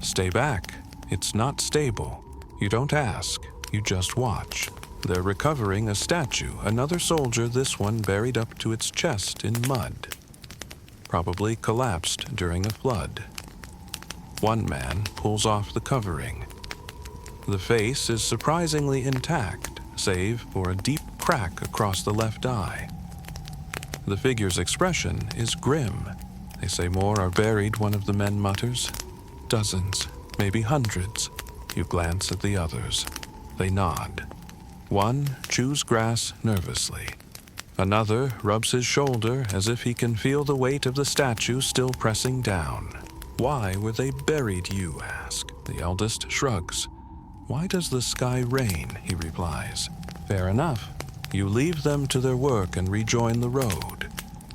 Stay back. It's not stable. You don't ask. You just watch. They're recovering a statue, another soldier, this one buried up to its chest in mud. Probably collapsed during a flood. One man pulls off the covering. The face is surprisingly intact, save for a deep crack across the left eye. The figure's expression is grim. They say more are buried, one of the men mutters. Dozens, maybe hundreds. You glance at the others. They nod. One chews grass nervously. Another rubs his shoulder as if he can feel the weight of the statue still pressing down. Why were they buried, you ask? The eldest shrugs. Why does the sky rain? He replies. Fair enough. You leave them to their work and rejoin the road.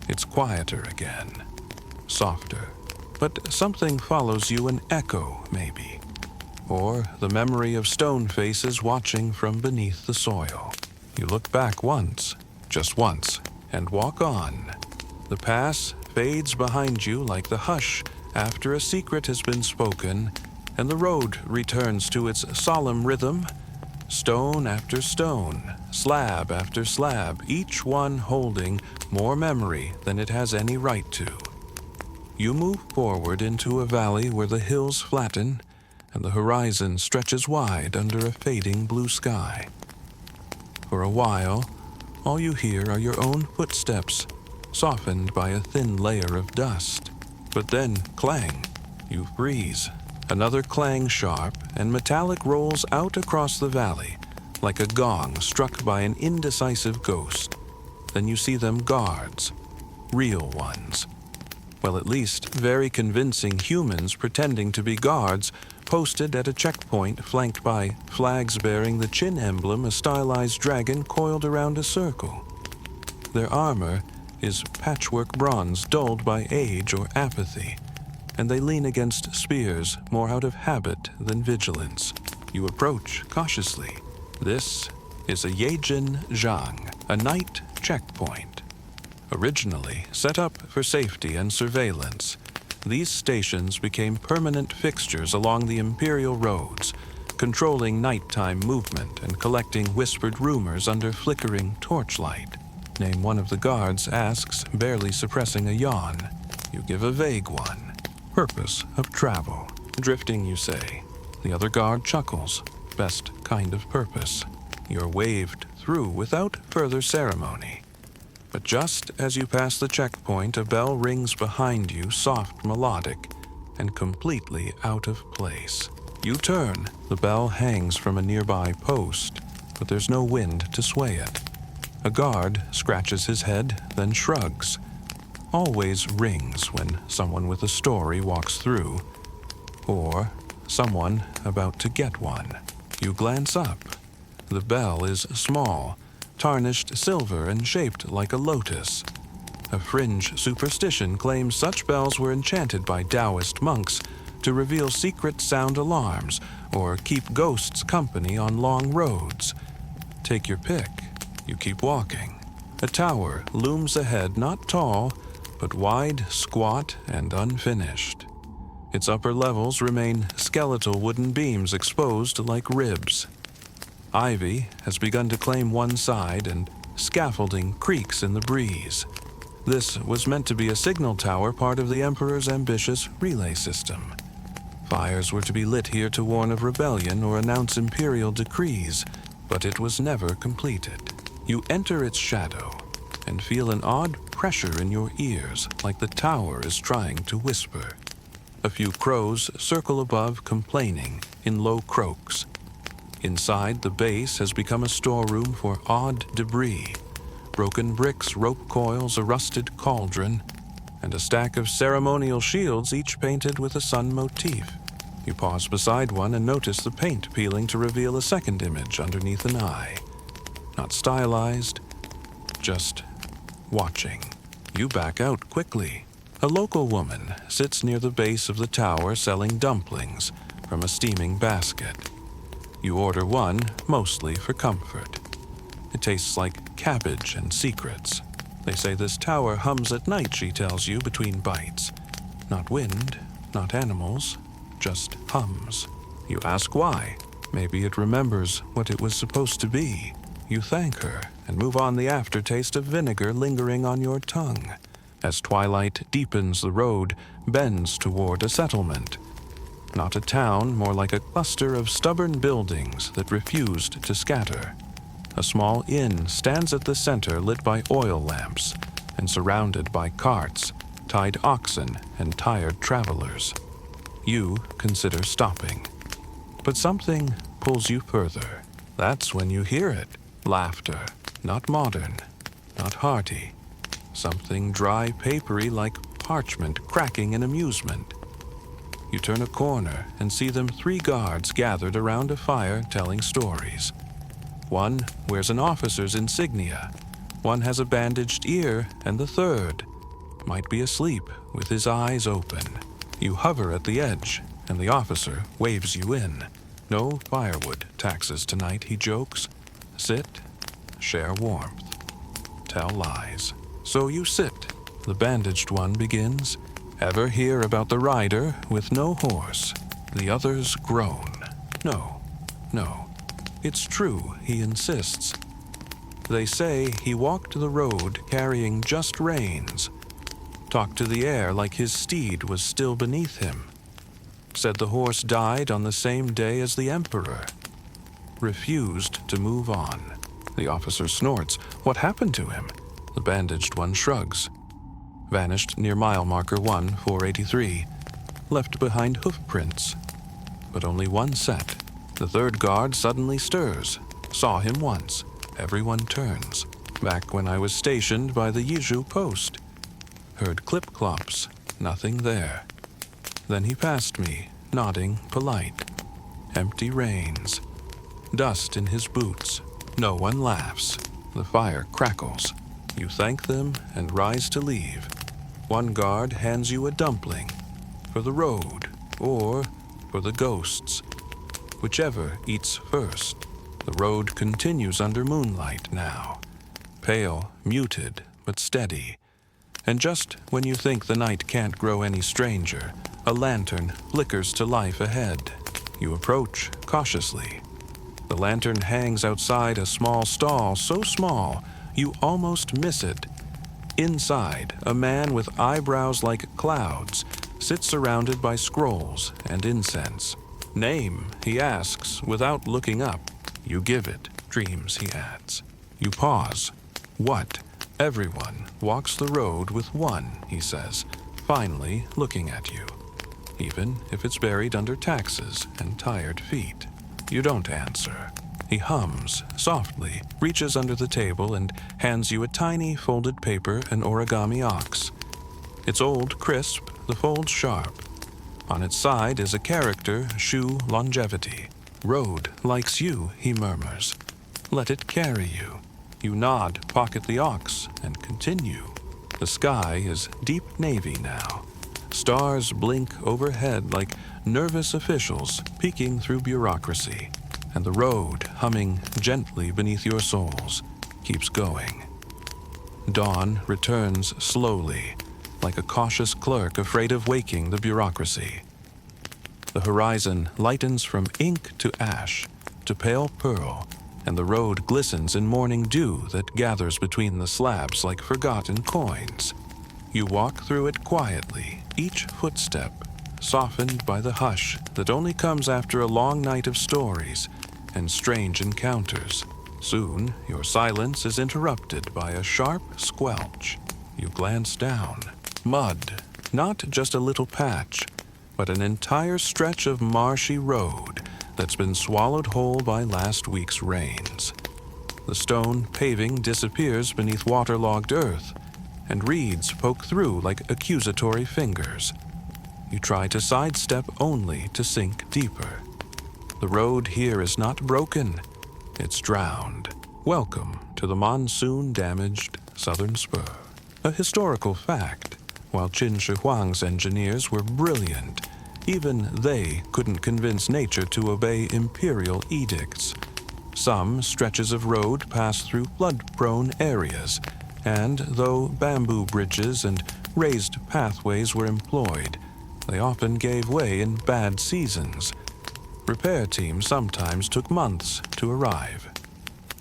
It's quieter again. Softer. But something follows you, an echo, maybe. Or the memory of stone faces watching from beneath the soil. You look back once, just once, and walk on. The pass fades behind you like the hush after a secret has been spoken, and the road returns to its solemn rhythm. Stone after stone, slab after slab, each one holding more memory than it has any right to. You move forward into a valley where the hills flatten and the horizon stretches wide under a fading blue sky. For a while, all you hear are your own footsteps, softened by a thin layer of dust. But then, clang, you freeze. Another clang sharp and metallic rolls out across the valley, like a gong struck by an indecisive ghost. Then you see them guards, real ones. Well, at least very convincing humans pretending to be guards, posted at a checkpoint flanked by flags bearing the Qin emblem, a stylized dragon coiled around a circle. Their armor is patchwork bronze dulled by age or apathy, and they lean against spears more out of habit than vigilance. You approach cautiously. This is a Yejin Zhang, a night checkpoint. Originally set up for safety and surveillance, these stations became permanent fixtures along the Imperial roads, controlling nighttime movement and collecting whispered rumors under flickering torchlight. Name one of the guards asks, barely suppressing a yawn. You give a vague one. Purpose of travel. Drifting, you say. The other guard chuckles. Best kind of purpose. You're waved through without further ceremony. But just as you pass the checkpoint, a bell rings behind you, soft, melodic, and completely out of place. You turn. The bell hangs from a nearby post, but there's no wind to sway it. A guard scratches his head, then shrugs. Always rings when someone with a story walks through, or someone about to get one. You glance up. The bell is small, tarnished silver and shaped like a lotus. A fringe superstition claims such bells were enchanted by Taoist monks to reveal secret sound alarms or keep ghosts company on long roads. Take your pick. You keep walking. A tower looms ahead, not tall, but wide, squat, and unfinished. Its upper levels remain skeletal wooden beams exposed like ribs. Ivy has begun to claim one side, and scaffolding creaks in the breeze. This was meant to be a signal tower, part of the Emperor's ambitious relay system. Fires were to be lit here to warn of rebellion or announce Imperial decrees, but it was never completed. You enter its shadow and feel an odd pressure in your ears, like the tower is trying to whisper. A few crows circle above, complaining in low croaks. Inside, the base has become a storeroom for odd debris. Broken bricks, rope coils, a rusted cauldron, and a stack of ceremonial shields, each painted with a sun motif. You pause beside one and notice the paint peeling to reveal a second image underneath an eye. Not stylized, just watching. You back out quickly. A local woman sits near the base of the tower selling dumplings from a steaming basket. You order one, mostly for comfort. It tastes like cabbage and secrets. They say this tower hums at night, she tells you between bites. Not wind, not animals, just hums. You ask why. Maybe it remembers what it was supposed to be. You thank her and move on, the aftertaste of vinegar lingering on your tongue. As twilight deepens, the road bends toward a settlement. Not a town, more like a cluster of stubborn buildings that refused to scatter. A small inn stands at the center, lit by oil lamps and surrounded by carts, tied oxen, and tired travelers. You consider stopping. But something pulls you further. That's when you hear it. Laughter. Not modern, not hearty. Something dry, papery, like parchment cracking in amusement. You turn a corner and see them 3 guards gathered around a fire telling stories. One wears an officer's insignia. One has a bandaged ear, and the third might be asleep with his eyes open. You hover at the edge, and the officer waves you in. No firewood taxes tonight, he jokes. Sit, share warmth, tell lies. So you sit. The bandaged one begins. Ever hear about the rider with no horse? The others groan. No, no. It's true, he insists. They say he walked the road carrying just reins. Talked to the air like his steed was still beneath him. Said the horse died on the same day as the emperor. Refused to move on. The officer snorts. What happened to him? The bandaged one shrugs. Vanished near mile marker 1483. Left behind hoof prints. But only one set. The third guard suddenly stirs. Saw him once. Everyone turns. Back when I was stationed by the Yizhu post. Heard clip-clops. Nothing there. Then he passed me, nodding, polite. Empty reins. Dust in his boots. No one laughs. The fire crackles. You thank them and rise to leave. One guard hands you a dumpling. For the road, or for the ghosts. Whichever eats first. The road continues under moonlight now. Pale, muted, but steady. And just when you think the night can't grow any stranger, a lantern flickers to life ahead. You approach cautiously. The lantern hangs outside a small stall, so small you almost miss it. Inside, a man with eyebrows like clouds sits surrounded by scrolls and incense. Name, he asks, without looking up. You give it. Dreams, he adds. You pause. What? Everyone walks the road with one, he says, finally looking at you. Even if it's buried under taxes and tired feet. You don't answer. He hums softly, reaches under the table, and hands you a tiny folded paper and origami ox. It's old, crisp, the folds sharp. On its side is a character, shoe longevity. Road likes you, he murmurs. Let it carry you. You nod, pocket the ox, and continue. The sky is deep navy now. Stars blink overhead like nervous officials peeking through bureaucracy. And the road, humming gently beneath your soles, keeps going. Dawn returns slowly, like a cautious clerk afraid of waking the bureaucracy. The horizon lightens from ink to ash, to pale pearl, and the road glistens in morning dew that gathers between the slabs like forgotten coins. You walk through it quietly, each footstep softened by the hush that only comes after a long night of stories and strange encounters. Soon, your silence is interrupted by a sharp squelch. You glance down. Mud, not just a little patch, but an entire stretch of marshy road that's been swallowed whole by last week's rains. The stone paving disappears beneath waterlogged earth, and reeds poke through like accusatory fingers. You try to sidestep only to sink deeper. The road here is not broken, it's drowned. Welcome to the monsoon-damaged southern spur. A historical fact. While Qin Shi Huang's engineers were brilliant, even they couldn't convince nature to obey imperial edicts. Some stretches of road pass through flood-prone areas, and though bamboo bridges and raised pathways were employed, They often gave way in bad seasons. Repair teams sometimes took months to arrive.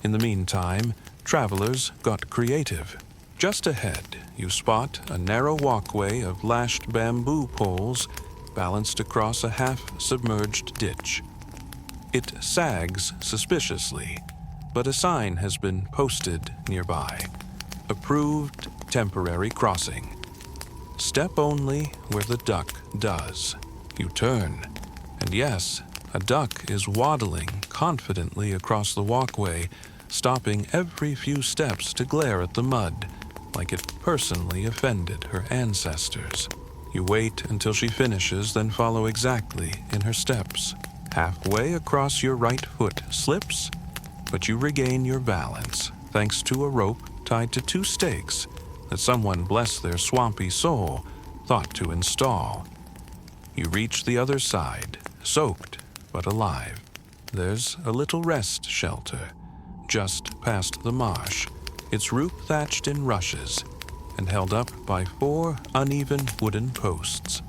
In the meantime, travelers got creative. Just ahead, you spot a narrow walkway of lashed bamboo poles balanced across a half-submerged ditch. It sags suspiciously, but a sign has been posted nearby. Approved temporary crossing. Step only where the duck does. You turn, and yes, a duck is waddling confidently across the walkway, stopping every few steps to glare at the mud, like it personally offended her ancestors. You wait until she finishes, then follow exactly in her steps. Halfway across, your right foot slips, but you regain your balance thanks to a rope tied to 2 stakes that someone, bless their swampy soul, thought to install. You reach the other side, soaked but alive. There's a little rest shelter just past the marsh, its roof thatched in rushes and held up by 4 uneven wooden posts.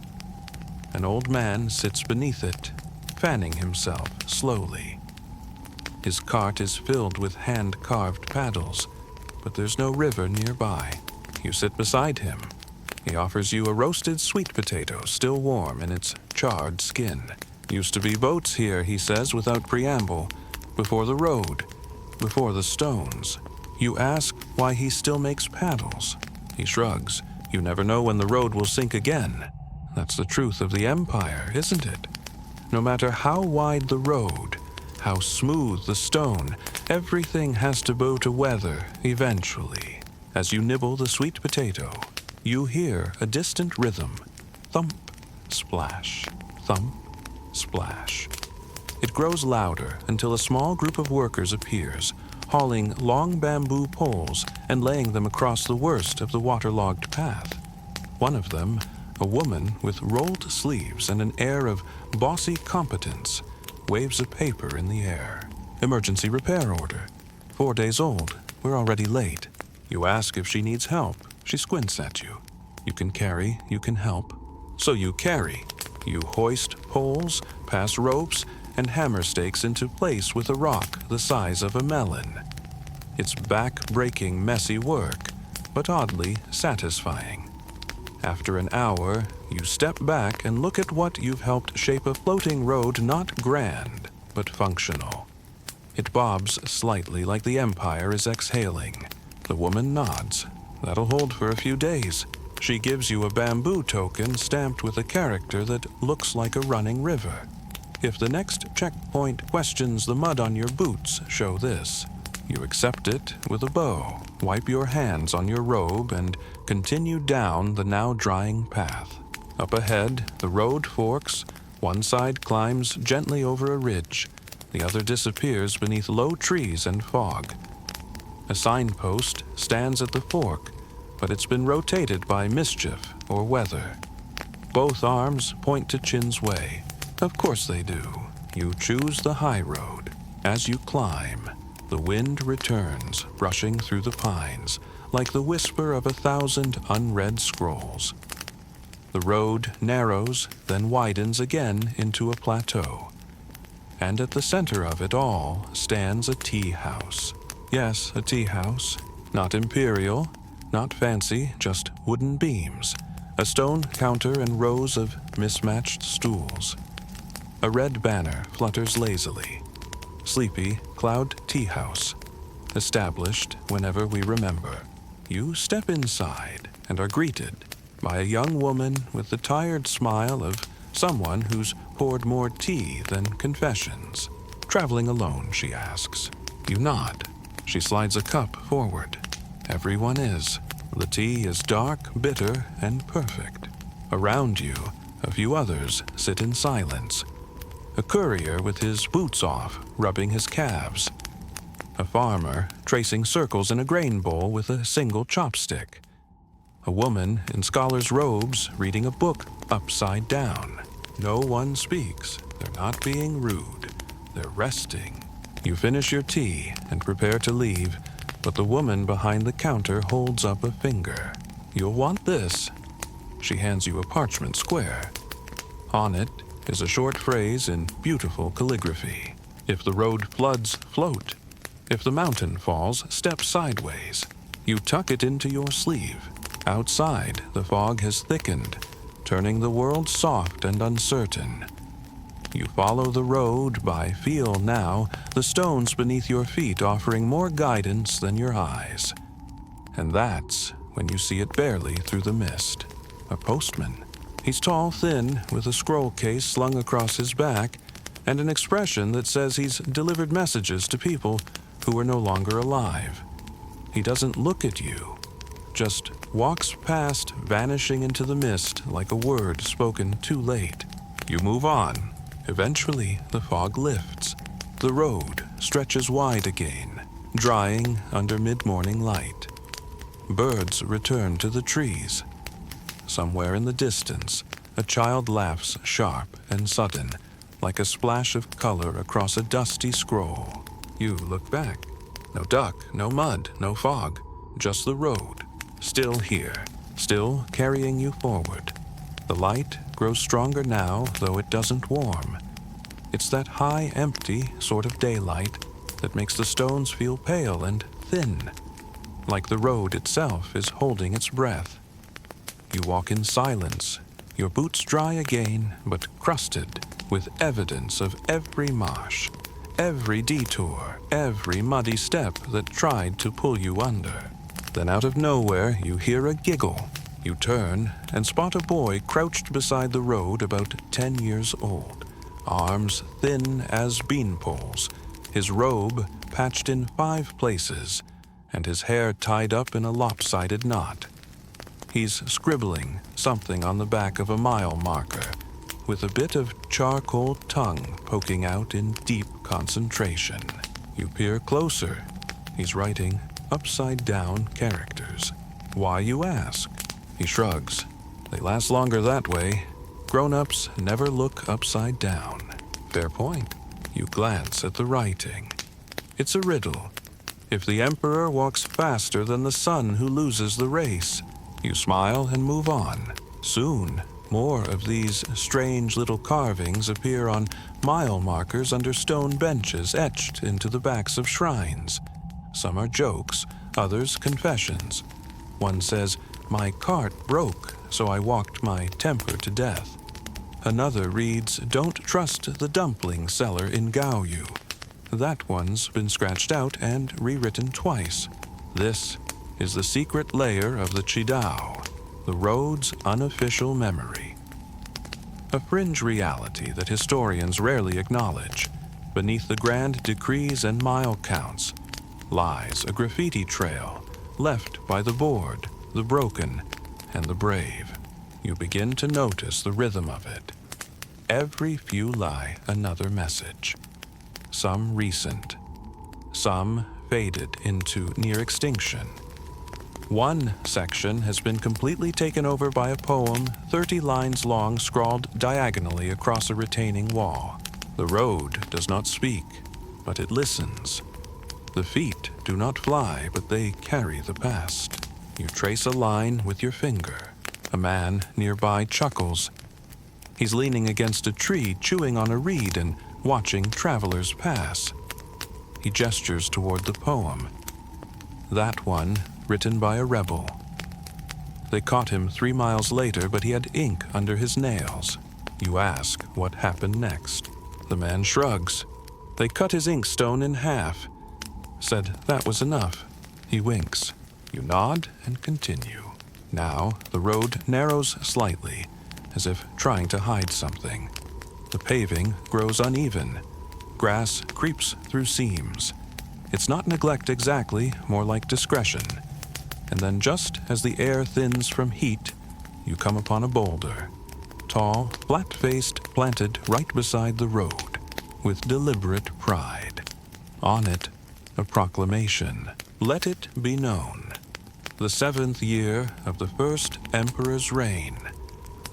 An old man sits beneath it, fanning himself slowly. His cart is filled with hand-carved paddles, but there's no river nearby. You sit beside him. He offers you a roasted sweet potato, still warm in its charred skin. Used to be boats here, he says without preamble, before the road, before the stones. You ask why he still makes paddles. He shrugs. You never know when the road will sink again. That's the truth of the empire, isn't it? No matter how wide the road, how smooth the stone, everything has to bow to weather eventually. As you nibble the sweet potato, you hear a distant rhythm. Thump, splash, thump, splash. It grows louder until a small group of workers appears, hauling long bamboo poles and laying them across the worst of the waterlogged path. One of them, a woman with rolled sleeves and an air of bossy competence, waves a paper in the air. Emergency repair order. 4 days old. We're already late. You ask if she needs help. She squints at you. You can carry, you can help. So you carry. You hoist poles, pass ropes, and hammer stakes into place with a rock the size of a melon. It's back-breaking, messy work, but oddly satisfying. After an hour, you step back and look at what you've helped shape a floating road not grand, but functional. It bobs slightly like the Empire is exhaling. The woman nods. That'll hold for a few days. She gives you a bamboo token stamped with a character that looks like a running river. If the next checkpoint questions the mud on your boots, show this. You accept it with a bow, wipe your hands on your robe, and continue down the now drying path. Up ahead, the road forks. One side climbs gently over a ridge. The other disappears beneath low trees and fog. A signpost stands at the fork, but it's been rotated by mischief or weather. Both arms point to Qin's Way. Of course they do. You choose the high road. As you climb, the wind returns, brushing through the pines, like the whisper of 1,000 unread scrolls. The road narrows, then widens again into a plateau. And at the center of it all stands a tea house. Yes, a tea house. Not Imperial, not fancy, just wooden beams, a stone counter and rows of mismatched stools. A red banner flutters lazily. Sleepy Cloud Tea House. Established whenever we remember. You step inside and are greeted by a young woman with the tired smile of someone who's poured more tea than confessions. Traveling alone, she asks. You nod. She slides a cup forward. Everyone is. The tea is dark, bitter, and perfect. Around you, a few others sit in silence. A courier with his boots off, rubbing his calves. A farmer tracing circles in a grain bowl with a single chopstick. A woman in scholar's robes reading a book upside down. No one speaks. They're not being rude. They're resting. You finish your tea and prepare to leave, but the woman behind the counter holds up a finger. You'll want this. She hands you a parchment square. On it is a short phrase in beautiful calligraphy. If the road floods, float. If the mountain falls, step sideways. You tuck it into your sleeve. Outside, the fog has thickened, turning the world soft and uncertain. You follow the road by feel now, the stones beneath your feet offering more guidance than your eyes. And that's when you see it barely through the mist. A postman. He's tall, thin, with a scroll case slung across his back, and an expression that says he's delivered messages to people who are no longer alive. He doesn't look at you, just walks past, vanishing into the mist like a word spoken too late. You move on. Eventually, the fog lifts. The road stretches wide again, drying under mid-morning light. Birds return to the trees. Somewhere in the distance, a child laughs sharp and sudden, like a splash of color across a dusty scroll. You look back. No duck, no mud, no fog, just the road. Still here, still carrying you forward. The light grows stronger now, though it doesn't warm. It's that high, empty sort of daylight that makes the stones feel pale and thin, like the road itself is holding its breath. You walk in silence, your boots dry again, but crusted with evidence of every marsh, every detour, every muddy step that tried to pull you under. Then out of nowhere, you hear a giggle. You turn and spot a boy crouched beside the road about 10 years old, arms thin as bean poles, his robe patched in 5 places, and his hair tied up in a lopsided knot. He's scribbling something on the back of a mile marker, with a bit of charcoal tongue poking out in deep concentration. You peer closer. He's writing upside-down characters. Why, you ask? He shrugs. They last longer that way. Grown-ups never look upside down. Fair point. You glance at the writing. It's a riddle. If the emperor walks faster than the son who loses the race, you smile and move on. Soon, more of these strange little carvings appear on mile markers under stone benches etched into the backs of shrines. Some are jokes, others confessions. One says, "My cart broke, so I walked my temper to death." Another reads, "Don't trust the dumpling seller in Gaoyu." That one's been scratched out and rewritten twice. This is the secret layer of the Qidao, the road's unofficial memory. A fringe reality that historians rarely acknowledge. Beneath the grand decrees and mile counts lies a graffiti trail left by the bored, the broken, and the brave. You begin to notice the rhythm of it. Every few lie another message. Some recent, some faded into near extinction. One section has been completely taken over by a poem 30 lines long scrawled diagonally across a retaining wall. The road does not speak, but it listens. The feet do not fly, but they carry the past. You trace a line with your finger. A man nearby chuckles. He's leaning against a tree, chewing on a reed and watching travelers pass. He gestures toward the poem. That one, written by a rebel. They caught him 3 miles later, but he had ink under his nails. You ask what happened next. The man shrugs. They cut his inkstone in half. Said that was enough. He winks. You nod and continue. Now the road narrows slightly, as if trying to hide something. The paving grows uneven. Grass creeps through seams. It's not neglect exactly, more like discretion. And then just as the air thins from heat, you come upon a boulder. Tall, flat-faced, planted right beside the road, with deliberate pride. On it, a proclamation. Let it be known. The 7th year of the first emperor's reign.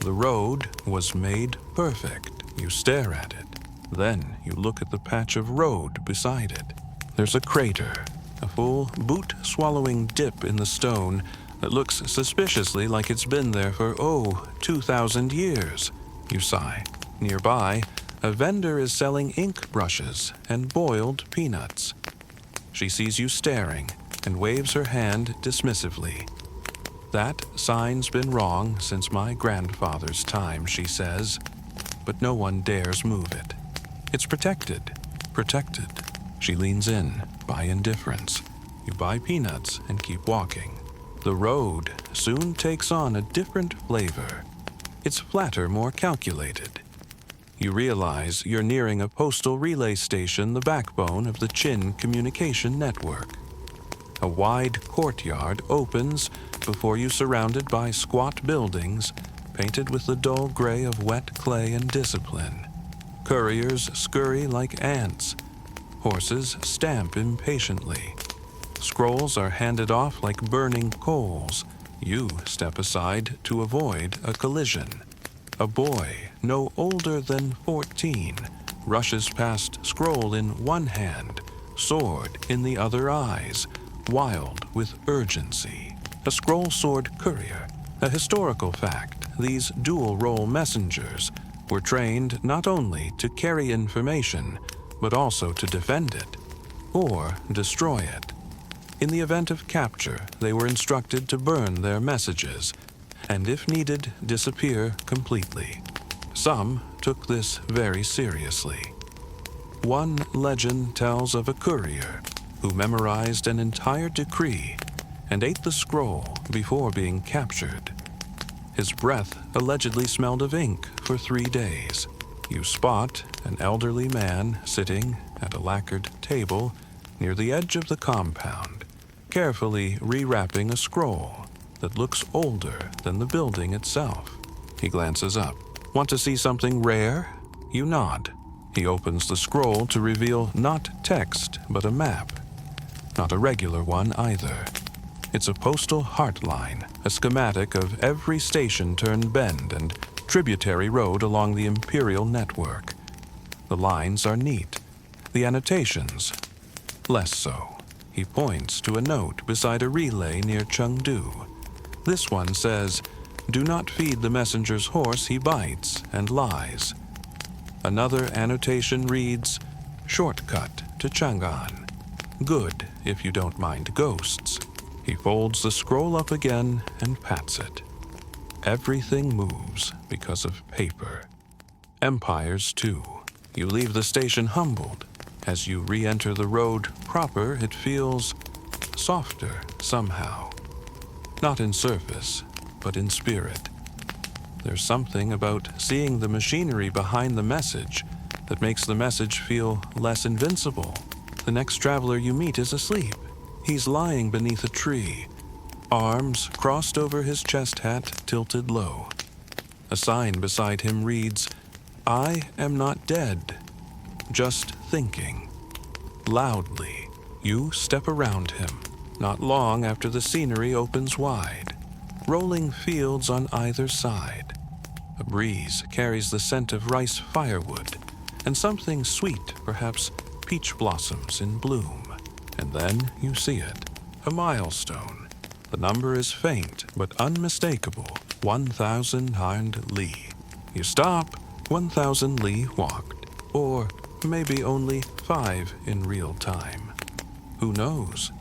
The road was made perfect. You stare at it. Then you look at the patch of road beside it. There's a crater, a full boot-swallowing dip in the stone that looks suspiciously like it's been there for, 2,000 years. You sigh. Nearby, a vendor is selling ink brushes and boiled peanuts. She sees you staring and waves her hand dismissively. That sign's been wrong since my grandfather's time, she says, but no one dares move it. It's protected. Protected. She leans in, by indifference. You buy peanuts and keep walking. The road soon takes on a different flavor. It's flatter, more calculated. You realize you're nearing a postal relay station, the backbone of the Qin communication network. A wide courtyard opens before you, surrounded by squat buildings painted with the dull gray of wet clay and discipline. Couriers scurry like ants. Horses stamp impatiently. Scrolls are handed off like burning coals. You step aside to avoid a collision. A boy, no older than 14, rushes past, scroll in one hand, sword in the other eyes, wild with urgency. A scroll sword courier, a historical fact. These dual-role messengers were trained not only to carry information, but also to defend it, or destroy it. In the event of capture, they were instructed to burn their messages, and if needed, disappear completely. Some took this very seriously. One legend tells of a courier who memorized an entire decree and ate the scroll before being captured. His breath allegedly smelled of ink for 3 days. You spot an elderly man sitting at a lacquered table near the edge of the compound, carefully rewrapping a scroll that looks older than the building itself. He glances up. Want to see something rare? You nod. He opens the scroll to reveal not text, but a map. Not a regular one either. It's a postal heartline, a schematic of every station turned bend and tributary road along the Imperial network. The lines are neat. The annotations, less so. He points to a note beside a relay near Chengdu. This one says, "Do not feed the messenger's horse, he bites and lies." Another annotation reads, "Shortcut to Chang'an. Good if you don't mind ghosts." He folds the scroll up again and pats it. Everything moves because of paper. Empires, too. You leave the station humbled. As you re-enter the road proper, it feels softer somehow. Not in surface, but in spirit. There's something about seeing the machinery behind the message that makes the message feel less invincible. The next traveler you meet is asleep. He's lying beneath a tree, arms crossed over his chest hat tilted low. A sign beside him reads, "I am not dead, just thinking." Loudly, you step around him, not long after the scenery opens wide. Rolling fields on either side. A breeze carries the scent of rice firewood, and something sweet, perhaps peach blossoms in bloom. And then you see it, a milestone. The number is faint but unmistakable, 1,000 li. You stop, 1,000 li walked, or maybe only 5 in real time. Who knows?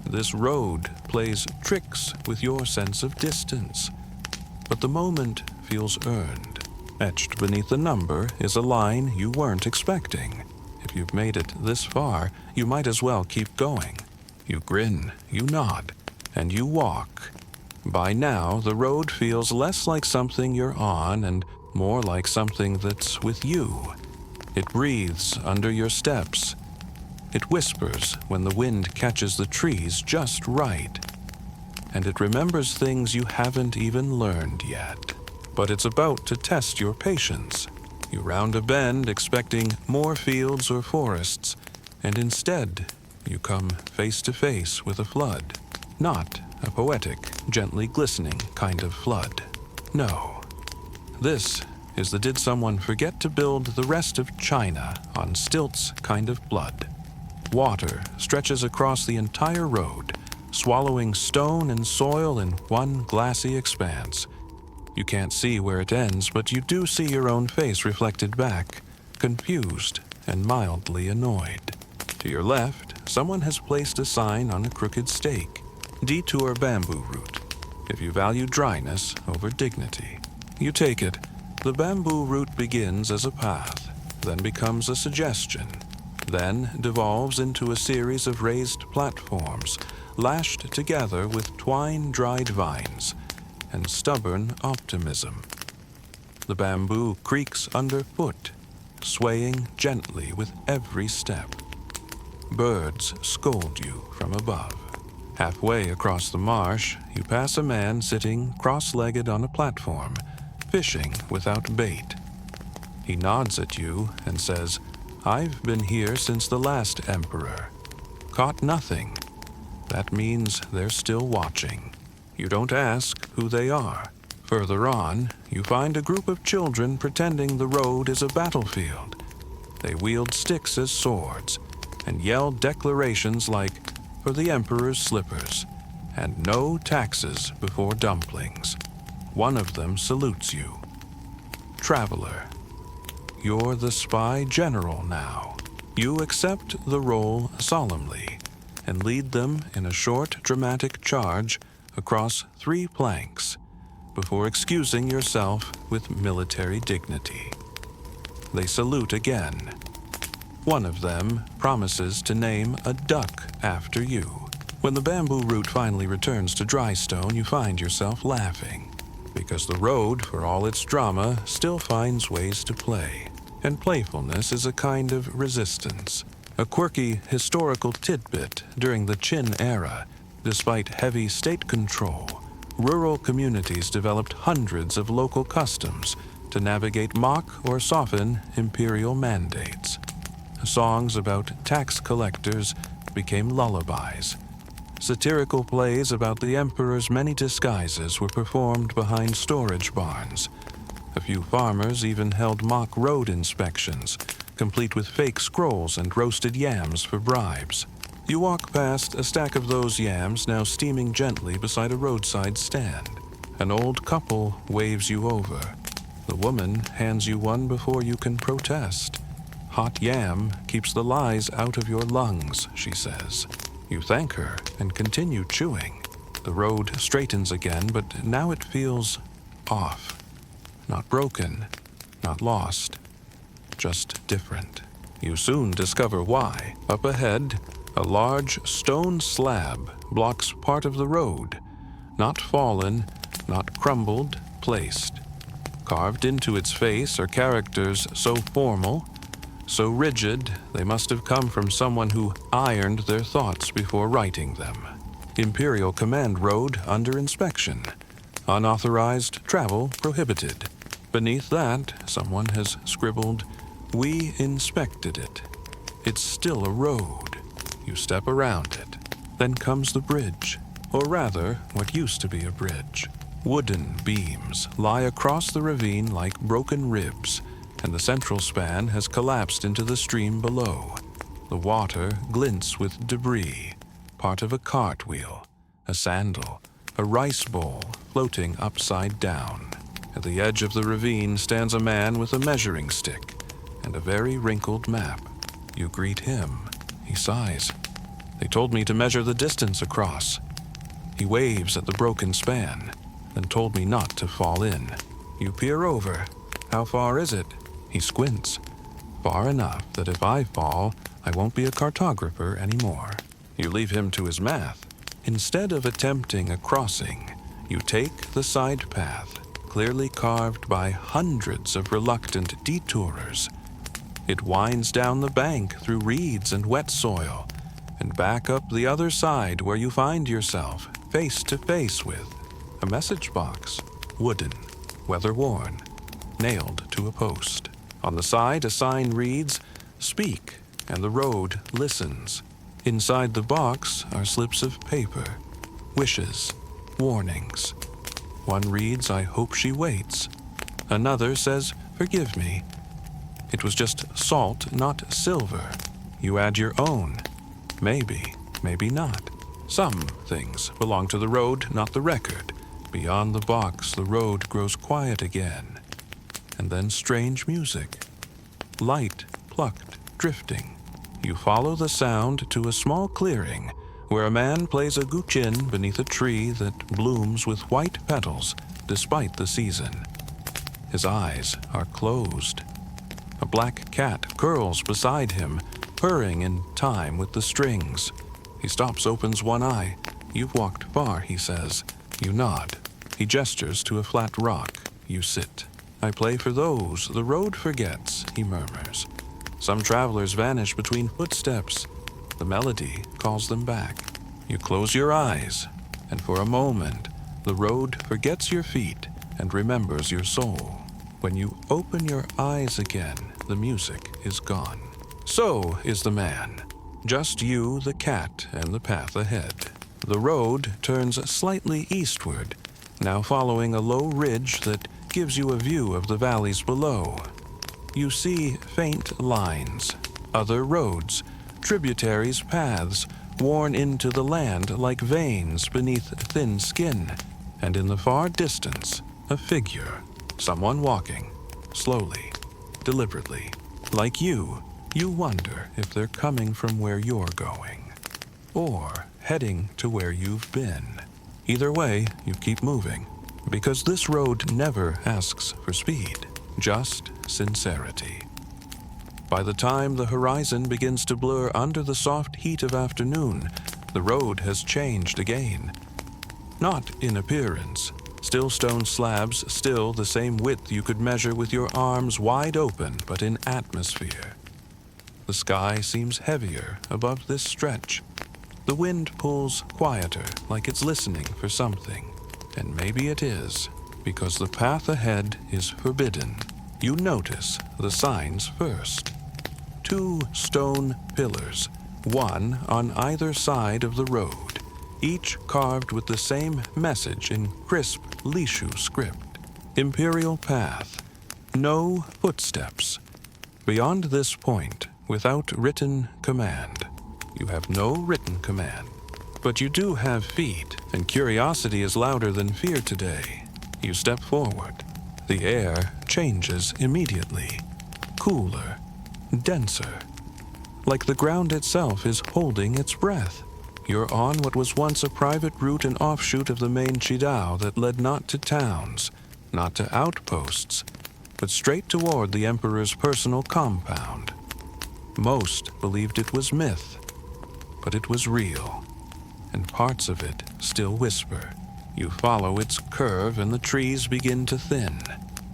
This road plays tricks with your sense of distance, but the moment feels earned. Etched beneath the number is a line you weren't expecting. If you've made it this far, you might as well keep going. You grin, you nod, and you walk. By now, the road feels less like something you're on and more like something that's with you. It breathes under your steps. It whispers when the wind catches the trees just right. And it remembers things you haven't even learned yet. But it's about to test your patience. You round a bend expecting more fields or forests, and instead you come face to face with a flood. Not a poetic, gently glistening kind of flood. No. This is the did someone forget to build the rest of China on stilts kind of flood. Water stretches across the entire road, swallowing stone and soil in one glassy expanse. You can't see where it ends, but you do see your own face reflected back, confused and mildly annoyed. To your left, someone has placed a sign on a crooked stake, "Detour bamboo route, if you value dryness over dignity." You take it. The bamboo route begins as a path, then becomes a suggestion, then devolves into a series of raised platforms, lashed together with twine-dried vines and stubborn optimism. The bamboo creaks underfoot, swaying gently with every step. Birds scold you from above. Halfway across the marsh, you pass a man sitting cross-legged on a platform, fishing without bait. He nods at you and says, "I've been here since the last emperor. Caught nothing." That means they're still watching. You don't ask who they are. Further on, you find a group of children pretending the road is a battlefield. They wield sticks as swords and yell declarations like, "For the emperor's slippers," and "No taxes before dumplings." One of them salutes you. "Traveler, you're the spy general now." You accept the role solemnly and lead them in a short, dramatic charge across 3 planks before excusing yourself with military dignity. They salute again. One of them promises to name a duck after you. When the bamboo route finally returns to dry stone, you find yourself laughing, because the road, for all its drama, still finds ways to play. And playfulness is a kind of resistance, a quirky historical tidbit during the Qin era. Despite heavy state control, rural communities developed hundreds of local customs to navigate mock or soften imperial mandates. Songs about tax collectors became lullabies. Satirical plays about the emperor's many disguises were performed behind storage barns. A few farmers even held mock road inspections, complete with fake scrolls and roasted yams for bribes. You walk past a stack of those yams now steaming gently beside a roadside stand. An old couple waves you over. The woman hands you one before you can protest. "Hot yam keeps the lies out of your lungs," she says. You thank her and continue chewing. The road straightens again, but now it feels off. Not broken, not lost, just different. You soon discover why. Up ahead, a large stone slab blocks part of the road. Not fallen, not crumbled, placed. Carved into its face are characters so formal, so rigid, they must have come from someone who ironed their thoughts before writing them. Imperial Command Road under inspection. Unauthorized travel prohibited. Beneath that, someone has scribbled, "We inspected it." It's still a road. You step around it. Then comes the bridge, or rather, what used to be a bridge. Wooden beams lie across the ravine like broken ribs, and the central span has collapsed into the stream below. The water glints with debris, part of a cartwheel, a sandal, a rice bowl floating upside down. At the edge of the ravine stands a man with a measuring stick and a very wrinkled map. You greet him. He sighs. "They told me to measure the distance across." He waves at the broken span, then told me not to fall in. You peer over. "How far is it?" He squints. "Far enough that if I fall, I won't be a cartographer anymore." You leave him to his math. Instead of attempting a crossing, you take the side path, clearly carved by hundreds of reluctant detourers. It winds down the bank through reeds and wet soil, and back up the other side where you find yourself face to face with a message box, wooden, weather-worn, nailed to a post. On the side, a sign reads, "Speak," and the road listens. Inside the box are slips of paper, wishes, warnings. One reads, "I hope she waits." Another says, "Forgive me. It was just salt, not silver." You add your own. Maybe, maybe not. Some things belong to the road, not the record. Beyond the box, the road grows quiet again, and then strange music. Light plucked, drifting. You follow the sound to a small clearing where a man plays a guqin beneath a tree that blooms with white petals despite the season. His eyes are closed. A black cat curls beside him, purring in time with the strings. He stops, opens one eye. "You've walked far," he says. You nod. He gestures to a flat rock. You sit. "I play for those the road forgets," he murmurs. Some travelers vanish between footsteps. The melody calls them back. You close your eyes, and for a moment, the road forgets your feet and remembers your soul. When you open your eyes again, the music is gone. So is the man. Just you, the cat, and the path ahead. The road turns slightly eastward, now following a low ridge that gives you a view of the valleys below. You see faint lines, other roads, tributaries, paths, worn into the land like veins beneath thin skin, and in the far distance, a figure, someone walking, slowly, deliberately. Like you wonder if they're coming from where you're going, or heading to where you've been. Either way, you keep moving, because this road never asks for speed, just sincerity. By the time the horizon begins to blur under the soft heat of afternoon, the road has changed again. Not in appearance. Still stone slabs, still the same width you could measure with your arms wide open, but in atmosphere. The sky seems heavier above this stretch. The wind pulls quieter, like it's listening for something. And maybe it is, because the path ahead is forbidden. You notice the signs first. 2 stone pillars, one on either side of the road, each carved with the same message in crisp Lishu script. Imperial path. No footsteps. Beyond this point, without written command. You have no written command. But you do have feet, and curiosity is louder than fear today. You step forward. The air changes immediately. Cooler. Denser. Like the ground itself is holding its breath. You're on what was once a private route and offshoot of the main Qidao that led not to towns, not to outposts, but straight toward the Emperor's personal compound. Most believed it was myth, but it was real, and parts of it still whisper. You follow its curve and the trees begin to thin,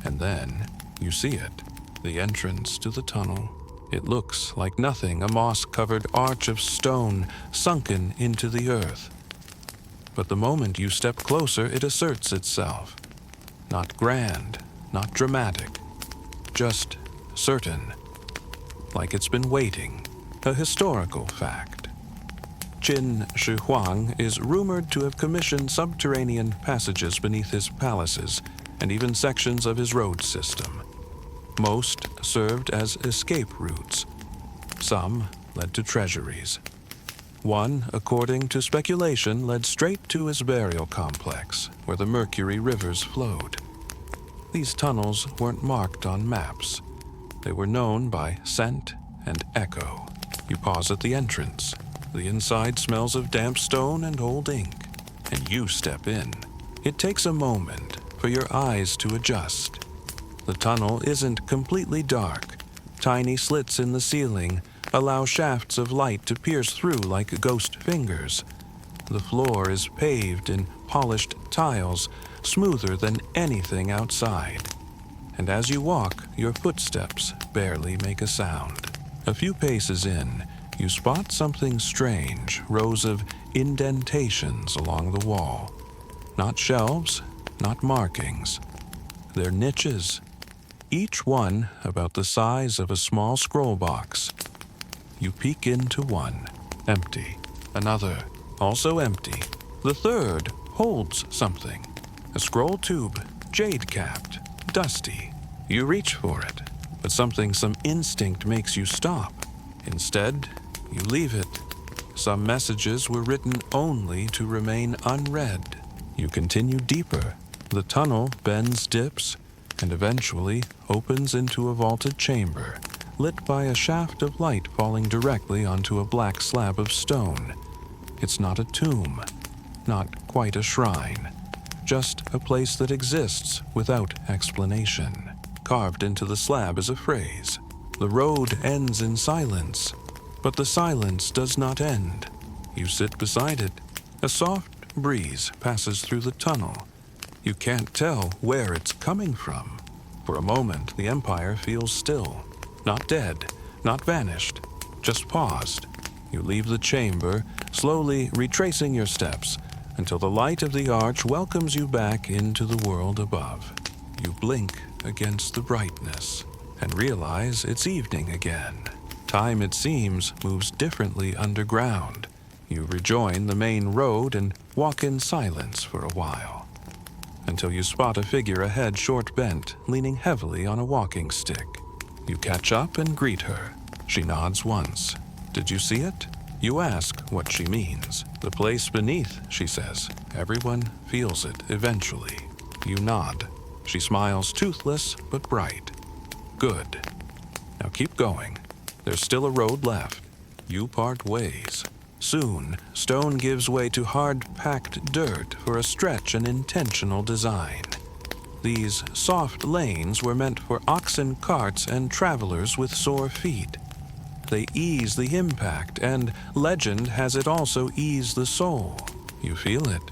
and then you see it, the entrance to the tunnel. It looks like nothing, a moss-covered arch of stone sunken into the earth. But the moment you step closer, it asserts itself. Not grand, not dramatic, just certain, like it's been waiting, a historical fact. Qin Shi Huang is rumored to have commissioned subterranean passages beneath his palaces and even sections of his road system. Most served as escape routes. Some led to treasuries. One, according to speculation, led straight to his burial complex, where the Mercury rivers flowed. These tunnels weren't marked on maps. They were known by scent and echo. You pause at the entrance. The inside smells of damp stone and old ink, and you step in. It takes a moment for your eyes to adjust. The tunnel isn't completely dark. Tiny slits in the ceiling allow shafts of light to pierce through like ghost fingers. The floor is paved in polished tiles, smoother than anything outside. And as you walk, your footsteps barely make a sound. A few paces in, you spot something strange, rows of indentations along the wall. Not shelves, not markings. They're niches, each one about the size of a small scroll box. You peek into one, empty. Another, also empty. The third holds something. A scroll tube, jade-capped, dusty. You reach for it, but some instinct makes you stop. Instead, you leave it. Some messages were written only to remain unread. You continue deeper. The tunnel bends, dips, and eventually opens into a vaulted chamber, lit by a shaft of light falling directly onto a black slab of stone. It's not a tomb, not quite a shrine, just a place that exists without explanation. Carved into the slab is a phrase: "The road ends in silence," but the silence does not end. You sit beside it. A soft breeze passes through the tunnel. You can't tell where it's coming from. For a moment, the Empire feels still. Not dead, not vanished, just paused. You leave the chamber, slowly retracing your steps, until the light of the arch welcomes you back into the world above. You blink against the brightness and realize it's evening again. Time, it seems, moves differently underground. You rejoin the main road and walk in silence for a while, until you spot a figure ahead, short bent, leaning heavily on a walking stick. You catch up and greet her. She nods once. "Did you see it?" You ask what she means. "The place beneath," she says. "Everyone feels it eventually." You nod. She smiles, toothless but bright. "Good. Now keep going. There's still a road left." You part ways. Soon, stone gives way to hard-packed dirt for a stretch and intentional design. These soft lanes were meant for oxen carts and travelers with sore feet. They ease the impact, and legend has it also ease the soul. You feel it.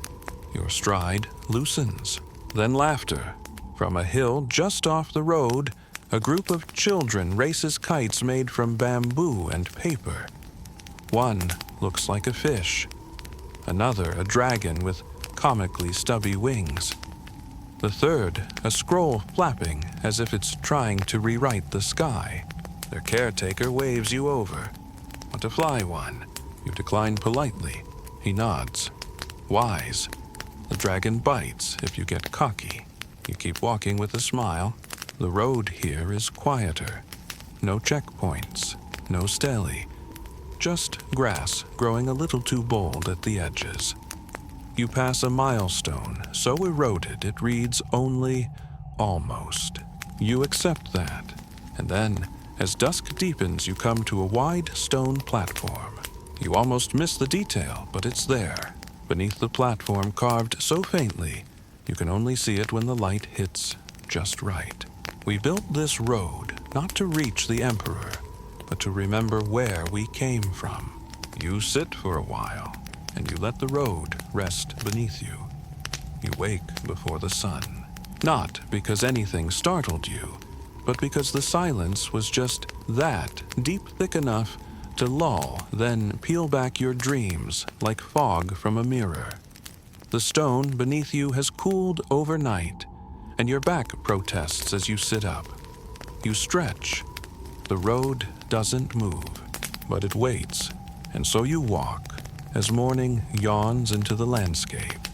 Your stride loosens. Then laughter. From a hill just off the road, a group of children races kites made from bamboo and paper. One looks like a fish, another a dragon with comically stubby wings. The third, a scroll flapping as if it's trying to rewrite the sky. Their caretaker waves you over. "Want to fly one?" You decline politely. He nods. Wise. The dragon bites if you get cocky. You keep walking with a smile. The road here is quieter. No checkpoints, no stele. Just grass growing a little too bold at the edges. You pass a milestone so eroded it reads only almost. You accept that, and then, as dusk deepens, you come to a wide stone platform. You almost miss the detail, but it's there. Beneath the platform, carved so faintly, you can only see it when the light hits just right. We built this road not to reach the Emperor, but to remember where we came from. You sit for a while, and you let the road rest beneath you. You wake before the sun. Not because anything startled you, but because the silence was just that, deep thick enough to lull, then peel back your dreams like fog from a mirror. The stone beneath you has cooled overnight, and your back protests as you sit up. You stretch. The road doesn't move, but it waits, and so you walk as morning yawns into the landscape.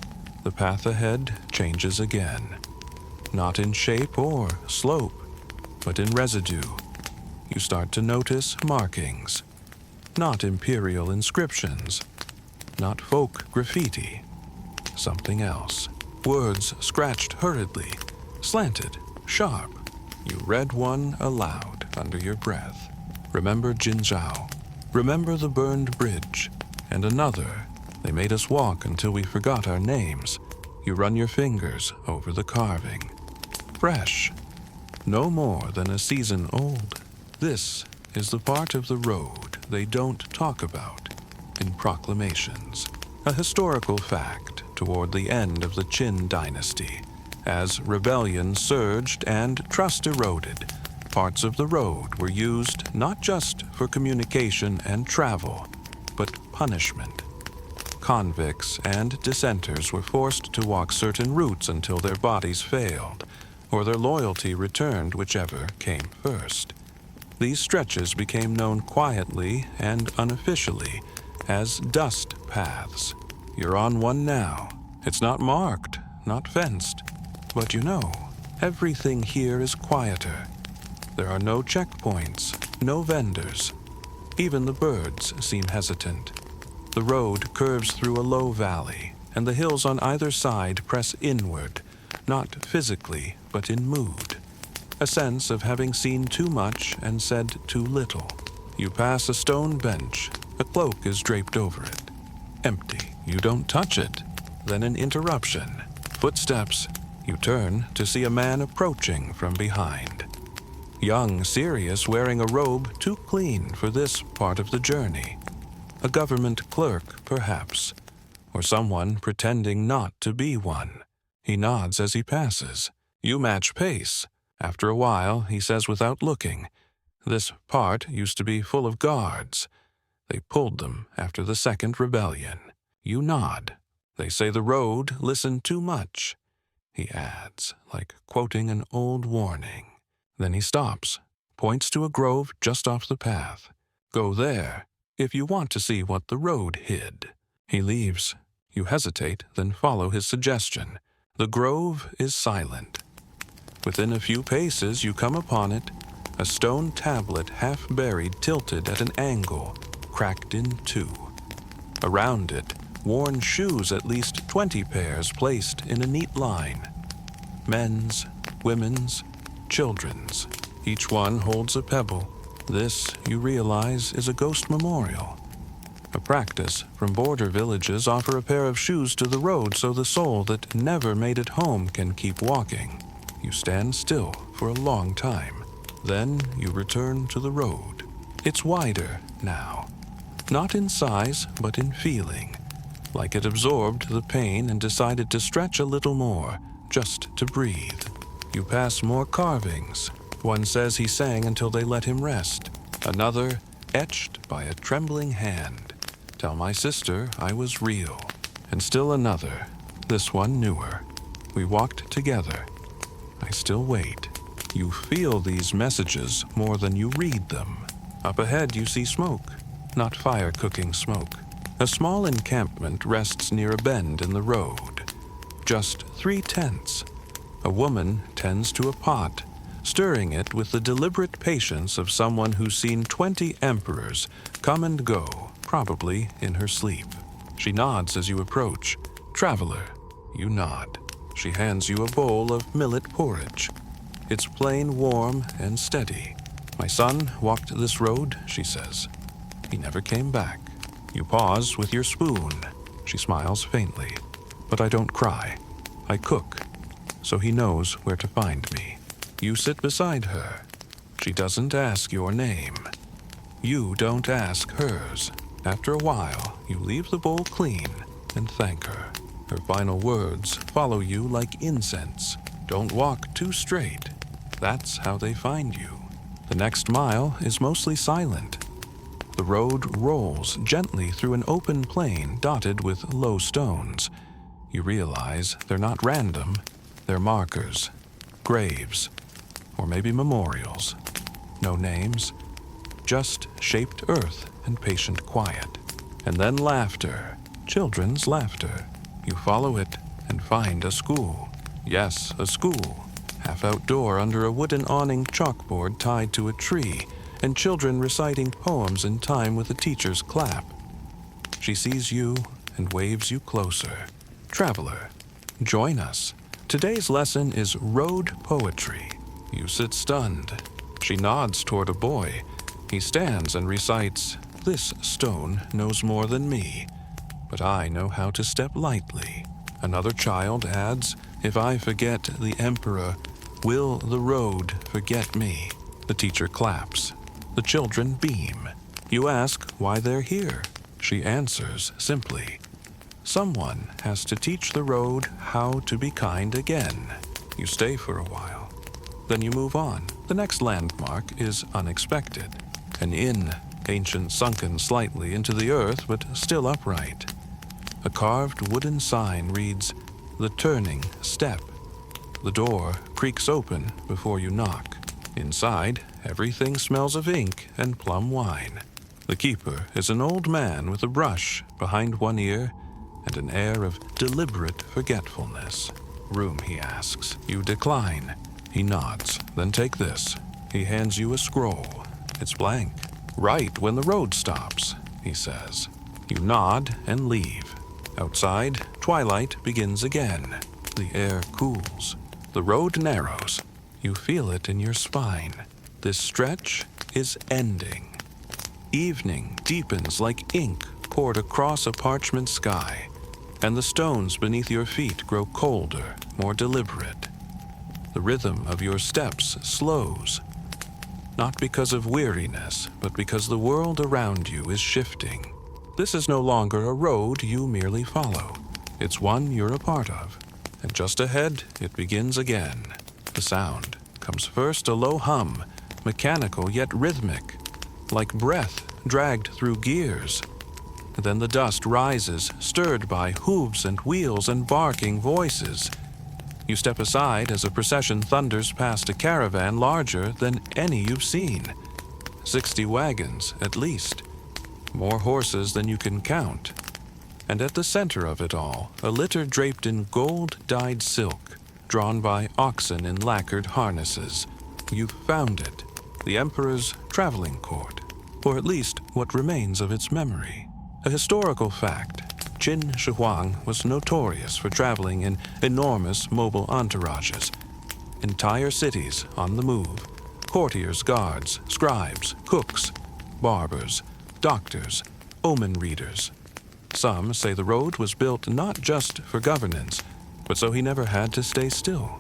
The path ahead changes again, not in shape or slope, but in residue. You start to notice markings, not Imperial inscriptions, not folk graffiti, something else. Words scratched hurriedly, slanted, sharp. You read one aloud under your breath. Remember Jinzhou. Remember the burned bridge. And another. They made us walk until we forgot our names. You run your fingers over the carving. Fresh. No more than a season old. This is the part of the road they don't talk about in proclamations. A historical fact toward the end of the Qin dynasty. As rebellion surged and trust eroded, parts of the road were used not just for communication and travel, but punishment. Convicts and dissenters were forced to walk certain routes until their bodies failed, or their loyalty returned, whichever came first. These stretches became known quietly and unofficially as dust paths. You're on one now. It's not marked, not fenced, but you know, everything here is quieter. There are no checkpoints, no vendors. Even the birds seem hesitant. The road curves through a low valley, and the hills on either side press inward, not physically, but in mood. A sense of having seen too much and said too little. You pass a stone bench. A cloak is draped over it. Empty. You don't touch it. Then an interruption. Footsteps. You turn to see a man approaching from behind. Young, serious, wearing a robe too clean for this part of the journey. A government clerk, perhaps, or someone pretending not to be one. He nods as he passes. You match pace. After a while, he says without looking, "This part used to be full of guards. They pulled them after the second rebellion." You nod. They say the road listened too much. He adds, like quoting an old warning. Then he stops, points to a grove just off the path. "Go there, if you want to see what the road hid." He leaves. You hesitate, then follow his suggestion. The grove is silent. Within a few paces you come upon it, a stone tablet half buried, tilted at an angle, cracked in two. Around it, worn shoes, at least 20 pairs placed in a neat line. Men's, women's, children's. Each one holds a pebble. This, you realize, is a ghost memorial. A practice from border villages offer a pair of shoes to the road so the soul that never made it home can keep walking. You stand still for a long time. Then you return to the road. It's wider now. Not in size, but in feeling. Like it absorbed the pain and decided to stretch a little more, just to breathe. You pass more carvings. One says he sang until they let him rest. Another, etched by a trembling hand. "Tell my sister I was real." And still another, this one newer. "We walked together. I still wait." You feel these messages more than you read them. Up ahead you see smoke, not fire-cooking smoke. A small encampment rests near a bend in the road. Just 3 tents. A woman tends to a pot, stirring it with the deliberate patience of someone who's seen 20 emperors come and go, probably in her sleep. She nods as you approach. "Traveler." You nod. She hands you a bowl of millet porridge. It's plain, warm, and steady. "My son walked this road," she says. "He never came back." You pause with your spoon. She smiles faintly. "But I don't cry. I cook, so he knows where to find me." You sit beside her. She doesn't ask your name. You don't ask hers. After a while, you leave the bowl clean and thank her. Her final words follow you like incense. Don't walk too straight. That's how they find you. The next mile is mostly silent. The road rolls gently through an open plain dotted with low stones. You realize they're not random. They're markers, graves, or maybe memorials. No names, just shaped earth and patient quiet. And then laughter, children's laughter. You follow it and find a school. Yes, a school. Half outdoor under a wooden awning chalkboard tied to a tree, and children reciting poems in time with the teacher's clap. She sees you and waves you closer. "Traveler, join us. Today's lesson is road poetry." You sit stunned. She nods toward a boy. He stands and recites, "This stone knows more than me, but I know how to step lightly." Another child adds, "If I forget the emperor, will the road forget me?" The teacher claps. The children beam. You ask why they're here. She answers simply, "Someone has to teach the road how to be kind again." You stay for a while. Then you move on. The next landmark is unexpected. An inn, ancient, sunken slightly into the earth, but still upright. A carved wooden sign reads, "The Turning Step." The door creaks open before you knock. Inside, everything smells of ink and plum wine. The keeper is an old man with a brush behind one ear and an air of deliberate forgetfulness. "Room," he asks. You decline. He nods. "Then take this." He hands you a scroll. It's blank. "Right when the road stops," he says. You nod and leave. Outside, twilight begins again. The air cools. The road narrows. You feel it in your spine. This stretch is ending. Evening deepens like ink poured across a parchment sky, and the stones beneath your feet grow colder, more deliberate. The rhythm of your steps slows, not because of weariness, but because the world around you is shifting. This is no longer a road you merely follow. It's one you're a part of. And just ahead, it begins again. The sound comes first a low hum, mechanical yet rhythmic, like breath dragged through gears. Then the dust rises, stirred by hooves and wheels and barking voices. You step aside as a procession thunders past a caravan larger than any you've seen. 60 wagons, at least. More horses than you can count. And at the center of it all, a litter draped in gold-dyed silk, drawn by oxen in lacquered harnesses. You've found it. The Emperor's traveling court, or at least what remains of its memory. A historical fact. Qin Shi Huang was notorious for traveling in enormous mobile entourages. Entire cities on the move. Courtiers, guards, scribes, cooks, barbers, doctors, omen readers. Some say the road was built not just for governance, but so he never had to stay still.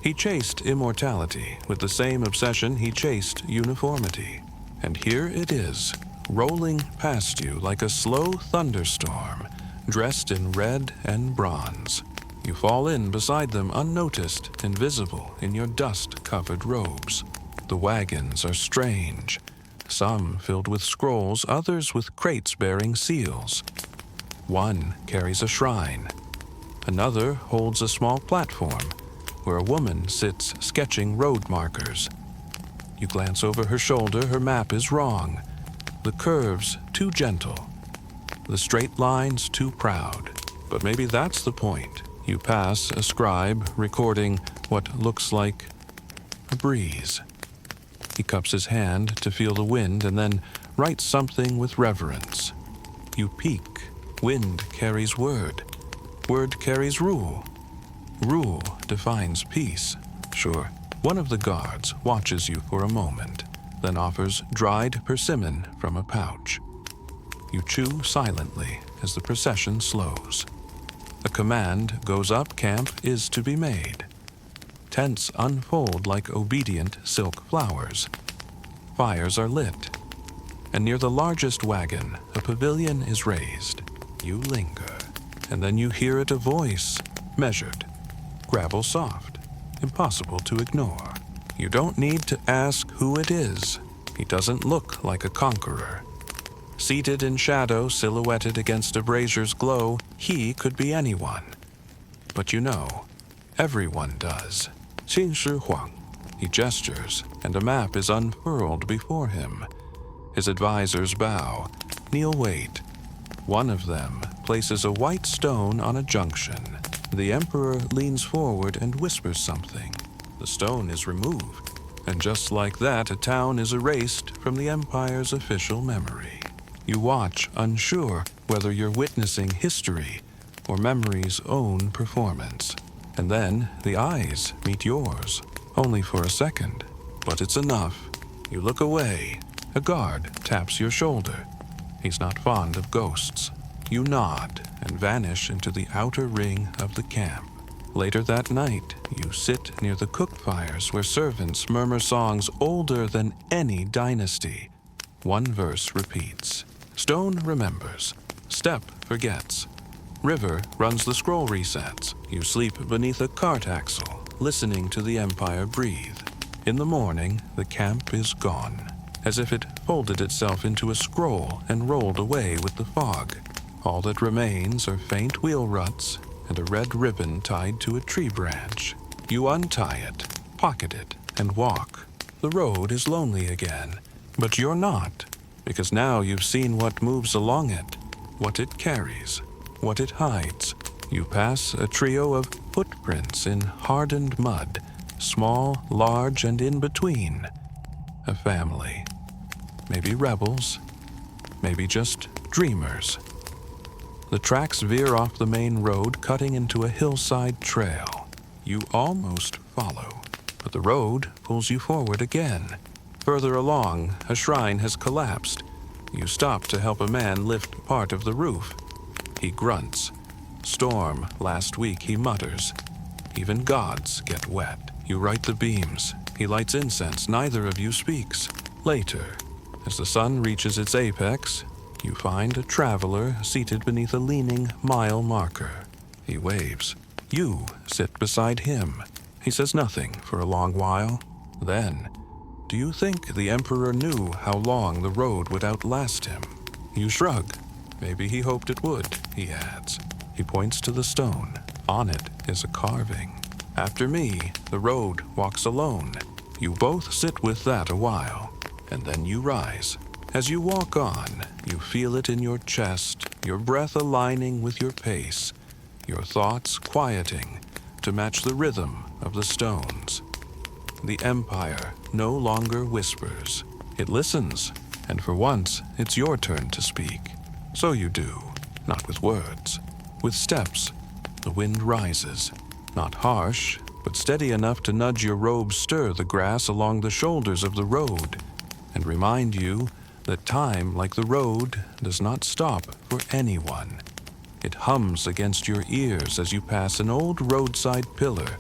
He chased immortality with the same obsession he chased uniformity. And here it is, rolling past you like a slow thunderstorm, dressed in red and bronze. You fall in beside them unnoticed, invisible in your dust-covered robes. The wagons are strange, some filled with scrolls, others with crates bearing seals. One carries a shrine. Another holds a small platform where a woman sits sketching road markers. You glance over her shoulder, her map is wrong. The curves too gentle. The straight lines too proud. But maybe that's the point. You pass a scribe recording what looks like a breeze. He cups his hand to feel the wind and then writes something with reverence. You peek. Wind carries word. Word carries rule. Rule defines peace. Sure, one of the guards watches you for a moment, then offers dried persimmon from a pouch. You chew silently as the procession slows. A command goes up, camp is to be made. Tents unfold like obedient silk flowers. Fires are lit. And near the largest wagon, a pavilion is raised. You linger, and then you hear it a voice, measured, gravel soft, impossible to ignore. You don't need to ask who it is. He doesn't look like a conqueror. Seated in shadow, silhouetted against a brazier's glow, he could be anyone. But you know, everyone does. Qin Shi Huang. He gestures, and a map is unfurled before him. His advisors bow, kneel wait. One of them places a white stone on a junction. The Emperor leans forward and whispers something. The stone is removed, and just like that, a town is erased from the Empire's official memory. You watch, unsure whether you're witnessing history or memory's own performance. And then the eyes meet yours, only for a second. But it's enough. You look away. A guard taps your shoulder. He's not fond of ghosts. You nod and vanish into the outer ring of the camp. Later that night, you sit near the cook fires where servants murmur songs older than any dynasty. One verse repeats. Stone remembers. Step forgets. River runs the scroll resets. You sleep beneath a cart axle, listening to the Empire breathe. In the morning, the camp is gone, as if it folded itself into a scroll and rolled away with the fog. All that remains are faint wheel ruts and a red ribbon tied to a tree branch. You untie it, pocket it, and walk. The road is lonely again, but you're not, because now you've seen what moves along it, what it carries, what it hides. You pass a trio of footprints in hardened mud, small, large, and in between. A family. Maybe rebels, maybe just dreamers. The tracks veer off the main road, cutting into a hillside trail. You almost follow, but the road pulls you forward again. Further along, a shrine has collapsed. You stop to help a man lift part of the roof. He grunts. "Storm last week," he mutters. "Even gods get wet." You right the beams. He lights incense. Neither of you speaks. Later, as the sun reaches its apex, you find a traveler seated beneath a leaning mile marker. He waves. You sit beside him. He says nothing for a long while. Then, do you think the Emperor knew how long the road would outlast him? You shrug. Maybe he hoped it would, he adds. He points to the stone. On it is a carving. "After me, the road walks alone." You both sit with that a while, and then you rise. As you walk on, you feel it in your chest, your breath aligning with your pace, your thoughts quieting to match the rhythm of the stones. The Empire no longer whispers. It listens, and for once, it's your turn to speak. So you do, not with words. With steps, the wind rises. Not harsh, but steady enough to nudge your robe stir the grass along the shoulders of the road, and remind you that time, like the road, does not stop for anyone. It hums against your ears as you pass an old roadside pillar,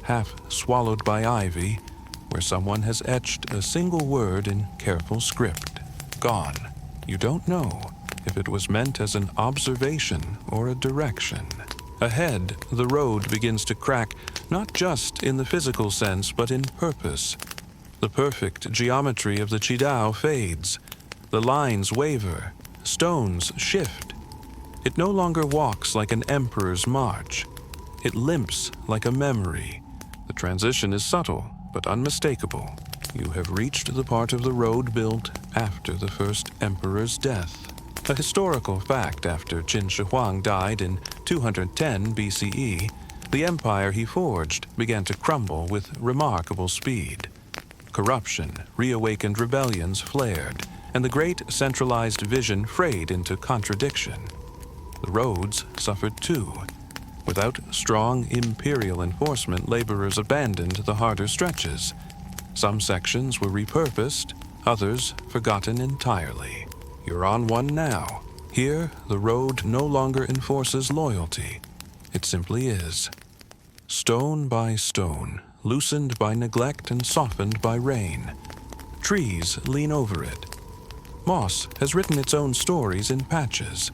half swallowed by ivy, where someone has etched a single word in careful script. Gone. You don't know if it was meant as an observation or a direction. Ahead, the road begins to crack, not just in the physical sense, but in purpose. The perfect geometry of the Qidao fades. The lines waver. Stones shift. It no longer walks like an emperor's march. It limps like a memory. The transition is subtle, but unmistakable. You have reached the part of the road built after the first emperor's death. A historical fact: after Qin Shi Huang died in 210 BCE, the empire he forged began to crumble with remarkable speed. Corruption, reawakened rebellions flared, and the great centralized vision frayed into contradiction. The roads suffered too. Without strong imperial enforcement, laborers abandoned the harder stretches. Some sections were repurposed, others forgotten entirely. You're on one now. Here, the road no longer enforces loyalty. It simply is. Stone by stone, loosened by neglect and softened by rain. Trees lean over it. Moss has written its own stories in patches.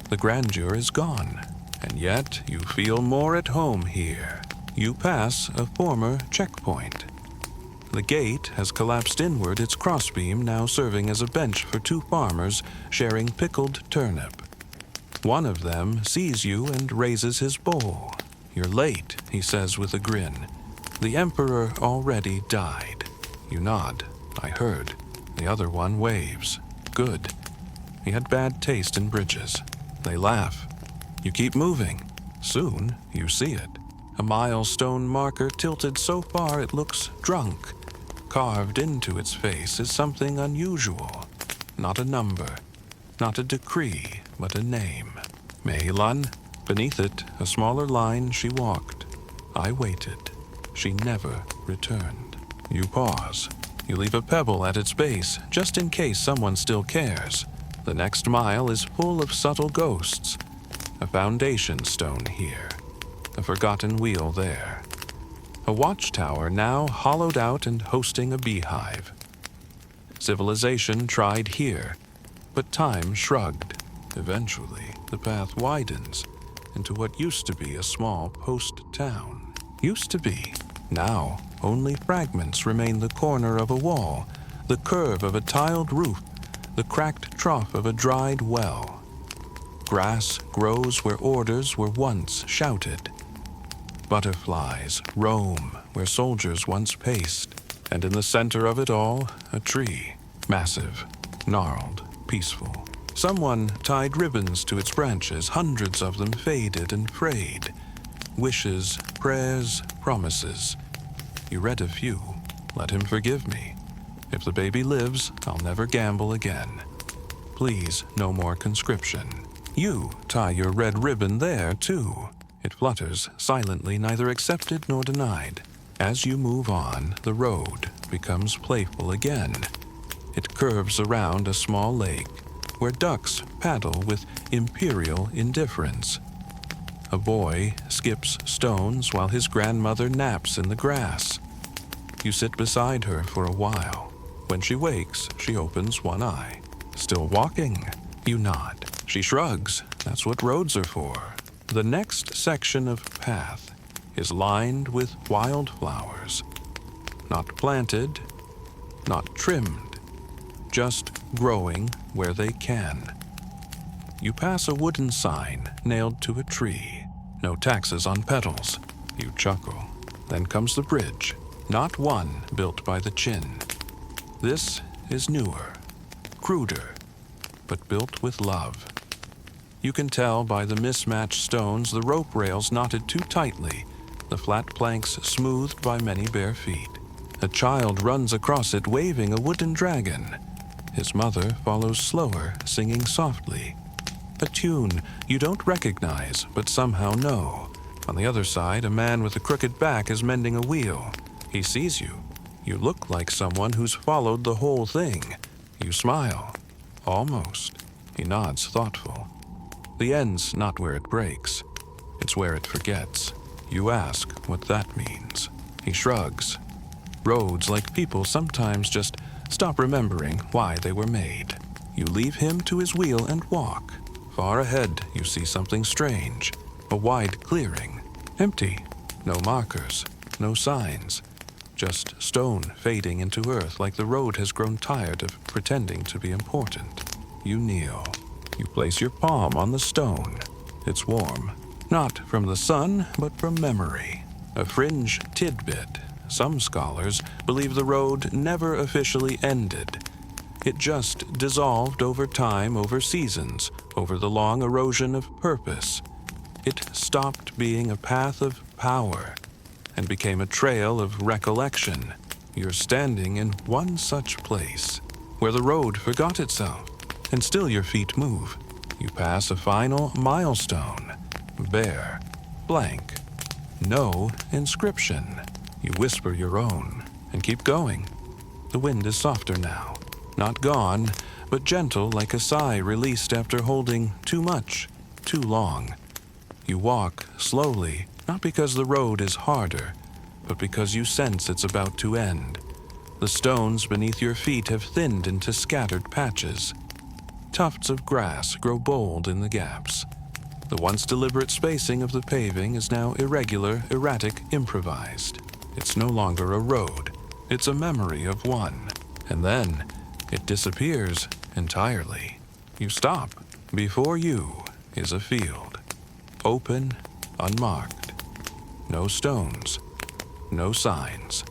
The grandeur is gone, and yet you feel more at home here. You pass a former checkpoint. The gate has collapsed inward, its crossbeam now serving as a bench for two farmers sharing pickled turnip. One of them sees you and raises his bowl. "You're late," he says with a grin. "The emperor already died." You nod. "I heard." The other one waves. "Good. He had bad taste in bridges." They laugh. You keep moving. Soon, you see it. A milestone marker tilted so far it looks drunk. Carved into its face is something unusual. Not a number, not a decree, but a name. Mehilan. Beneath it, a smaller line. She walked. I waited. She never returned. You pause. You leave a pebble at its base, just in case someone still cares. The next mile is full of subtle ghosts. A foundation stone here. A forgotten wheel there. A watchtower now hollowed out and hosting a beehive. Civilization tried here, but time shrugged. Eventually, the path widens into what used to be a small post town. Used to be. Now, only fragments remain: the corner of a wall, the curve of a tiled roof, the cracked trough of a dried well. Grass grows where orders were once shouted. Butterflies roam where soldiers once paced, and in the center of it all, a tree. Massive, gnarled, peaceful. Someone tied ribbons to its branches, hundreds of them faded and frayed. Wishes, prayers, promises. You read a few. Let him forgive me. If the baby lives, I'll never gamble again. Please, no more conscription. You tie your red ribbon there, too. It flutters silently, neither accepted nor denied. As you move on, the road becomes playful again. It curves around a small lake where ducks paddle with imperial indifference. A boy skips stones while his grandmother naps in the grass. You sit beside her for a while. When she wakes, she opens one eye. Still walking? You nod. She shrugs. That's what roads are for. The next section of path is lined with wildflowers. Not planted, not trimmed, just growing where they can. You pass a wooden sign nailed to a tree. No taxes on petals. You chuckle. Then comes the bridge, not one built by the Qin. This is newer, cruder, but built with love. You can tell by the mismatched stones, the rope rails knotted too tightly, the flat planks smoothed by many bare feet. A child runs across it waving a wooden dragon. His mother follows slower, singing softly. A tune you don't recognize, but somehow know. On the other side, a man with a crooked back is mending a wheel. He sees you. You look like someone who's followed the whole thing. You smile. Almost. He nods, thoughtful. The end's not where it breaks. It's where it forgets. You ask what that means. He shrugs. Roads, like people, sometimes just stop remembering why they were made. You leave him to his wheel and walk. Far ahead, you see something strange. A wide clearing. Empty. No markers. No signs. Just stone fading into earth like the road has grown tired of pretending to be important. You kneel. You place your palm on the stone. It's warm. Not from the sun, but from memory. A fringe tidbit. Some scholars believe the road never officially ended. It just dissolved over time, over seasons, over the long erosion of purpose. It stopped being a path of power and became a trail of recollection. You're standing in one such place, where the road forgot itself, and still your feet move. You pass a final milestone, bare, blank, no inscription. You whisper your own, and keep going. The wind is softer now, not gone, but gentle like a sigh released after holding too much, too long. You walk slowly, not because the road is harder, but because you sense it's about to end. The stones beneath your feet have thinned into scattered patches. Tufts of grass grow bold in the gaps. The once deliberate spacing of the paving is now irregular, erratic, improvised. It's no longer a road. It's a memory of one. And then it disappears entirely. You stop. Before you is a field. Open, unmarked. No stones. No signs.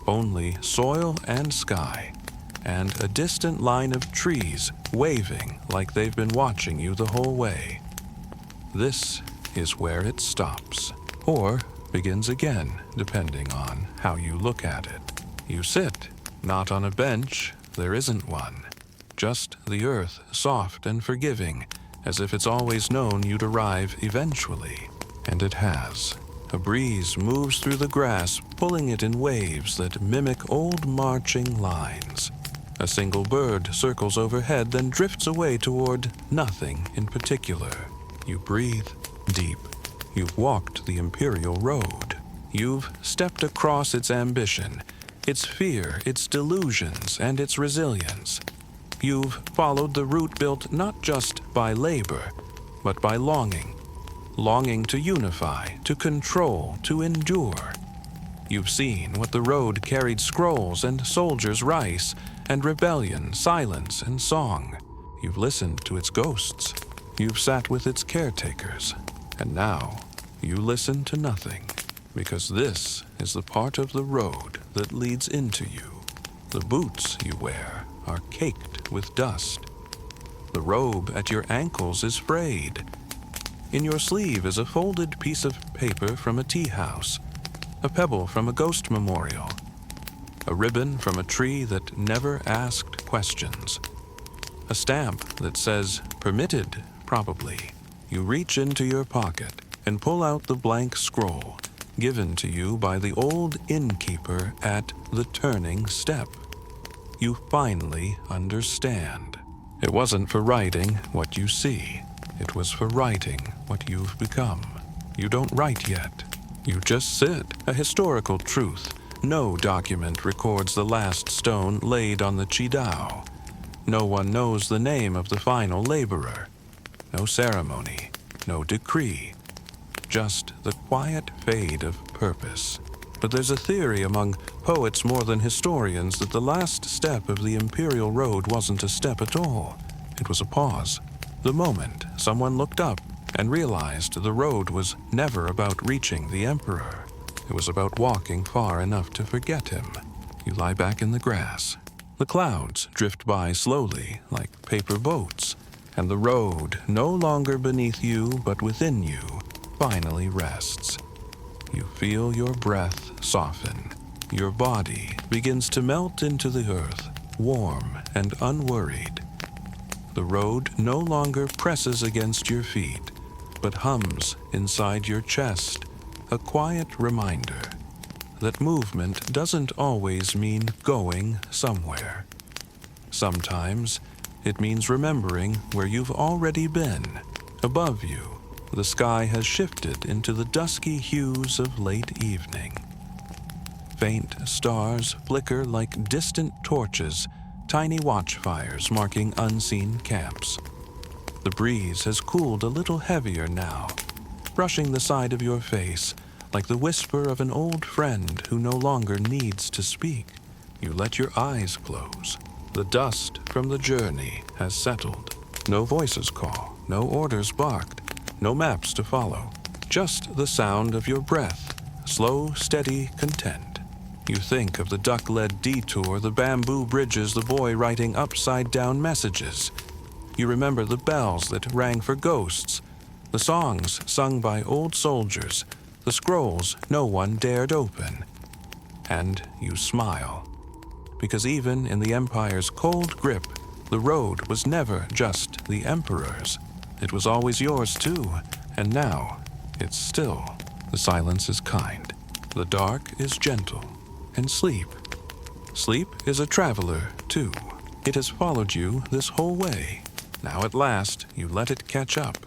Only soil and sky, and a distant line of trees waving like they've been watching you the whole way. This is where it stops, or begins again, depending on how you look at it. You sit, not on a bench, there isn't one. Just the earth, soft and forgiving, as if it's always known you'd arrive eventually. And it has. A breeze moves through the grass, pulling it in waves that mimic old marching lines. A single bird circles overhead, then drifts away toward nothing in particular. You breathe deep. You've walked the Imperial road. You've stepped across its ambition, its fear, its delusions, and its resilience. You've followed the route built not just by labor, but by longing. Longing to unify, to control, to endure. You've seen what the road carried: scrolls and soldiers' rice, and rebellion, silence, and song. You've listened to its ghosts. You've sat with its caretakers. And now, you listen to nothing, because this is the part of the road that leads into you. The boots you wear are caked with dust. The robe at your ankles is frayed. In your sleeve is a folded piece of paper from a tea house, a pebble from a ghost memorial, a ribbon from a tree that never asked questions, a stamp that says "permitted, probably. You reach into your pocket and pull out the blank scroll given to you by the old innkeeper at the turning step. You finally understand. It wasn't for writing what you see. It was for writing what you've become. You don't write yet. You just sit. A historical truth. No document records the last stone laid on the Qidao. No one knows the name of the final laborer. No ceremony. No decree. Just the quiet fade of purpose. But there's a theory among poets more than historians that the last step of the Imperial road wasn't a step at all. It was a pause. The moment someone looked up and realized the road was never about reaching the Emperor. It was about walking far enough to forget him. You lie back in the grass. The clouds drift by slowly like paper boats, and the road, no longer beneath you but within you, finally rests. You feel your breath soften. Your body begins to melt into the earth, warm and unworried. The road no longer presses against your feet, but hums inside your chest, a quiet reminder that movement doesn't always mean going somewhere. Sometimes it means remembering where you've already been. Above you, the sky has shifted into the dusky hues of late evening. Faint stars flicker like distant torches, tiny watchfires marking unseen camps. The breeze has cooled a little heavier now, brushing the side of your face like the whisper of an old friend who no longer needs to speak. You let your eyes close. The dust from the journey has settled. No voices call, no orders barked. No maps to follow, just the sound of your breath, slow, steady content. You think of the duck-led detour, the bamboo bridges, the boy writing upside-down messages. You remember the bells that rang for ghosts, the songs sung by old soldiers, the scrolls no one dared open. And you smile, because even in the Empire's cold grip, the road was never just the Emperor's. It was always yours too, and now it's still. The silence is kind. The dark is gentle. And sleep. Sleep is a traveler too. It has followed you this whole way. Now at last you let it catch up.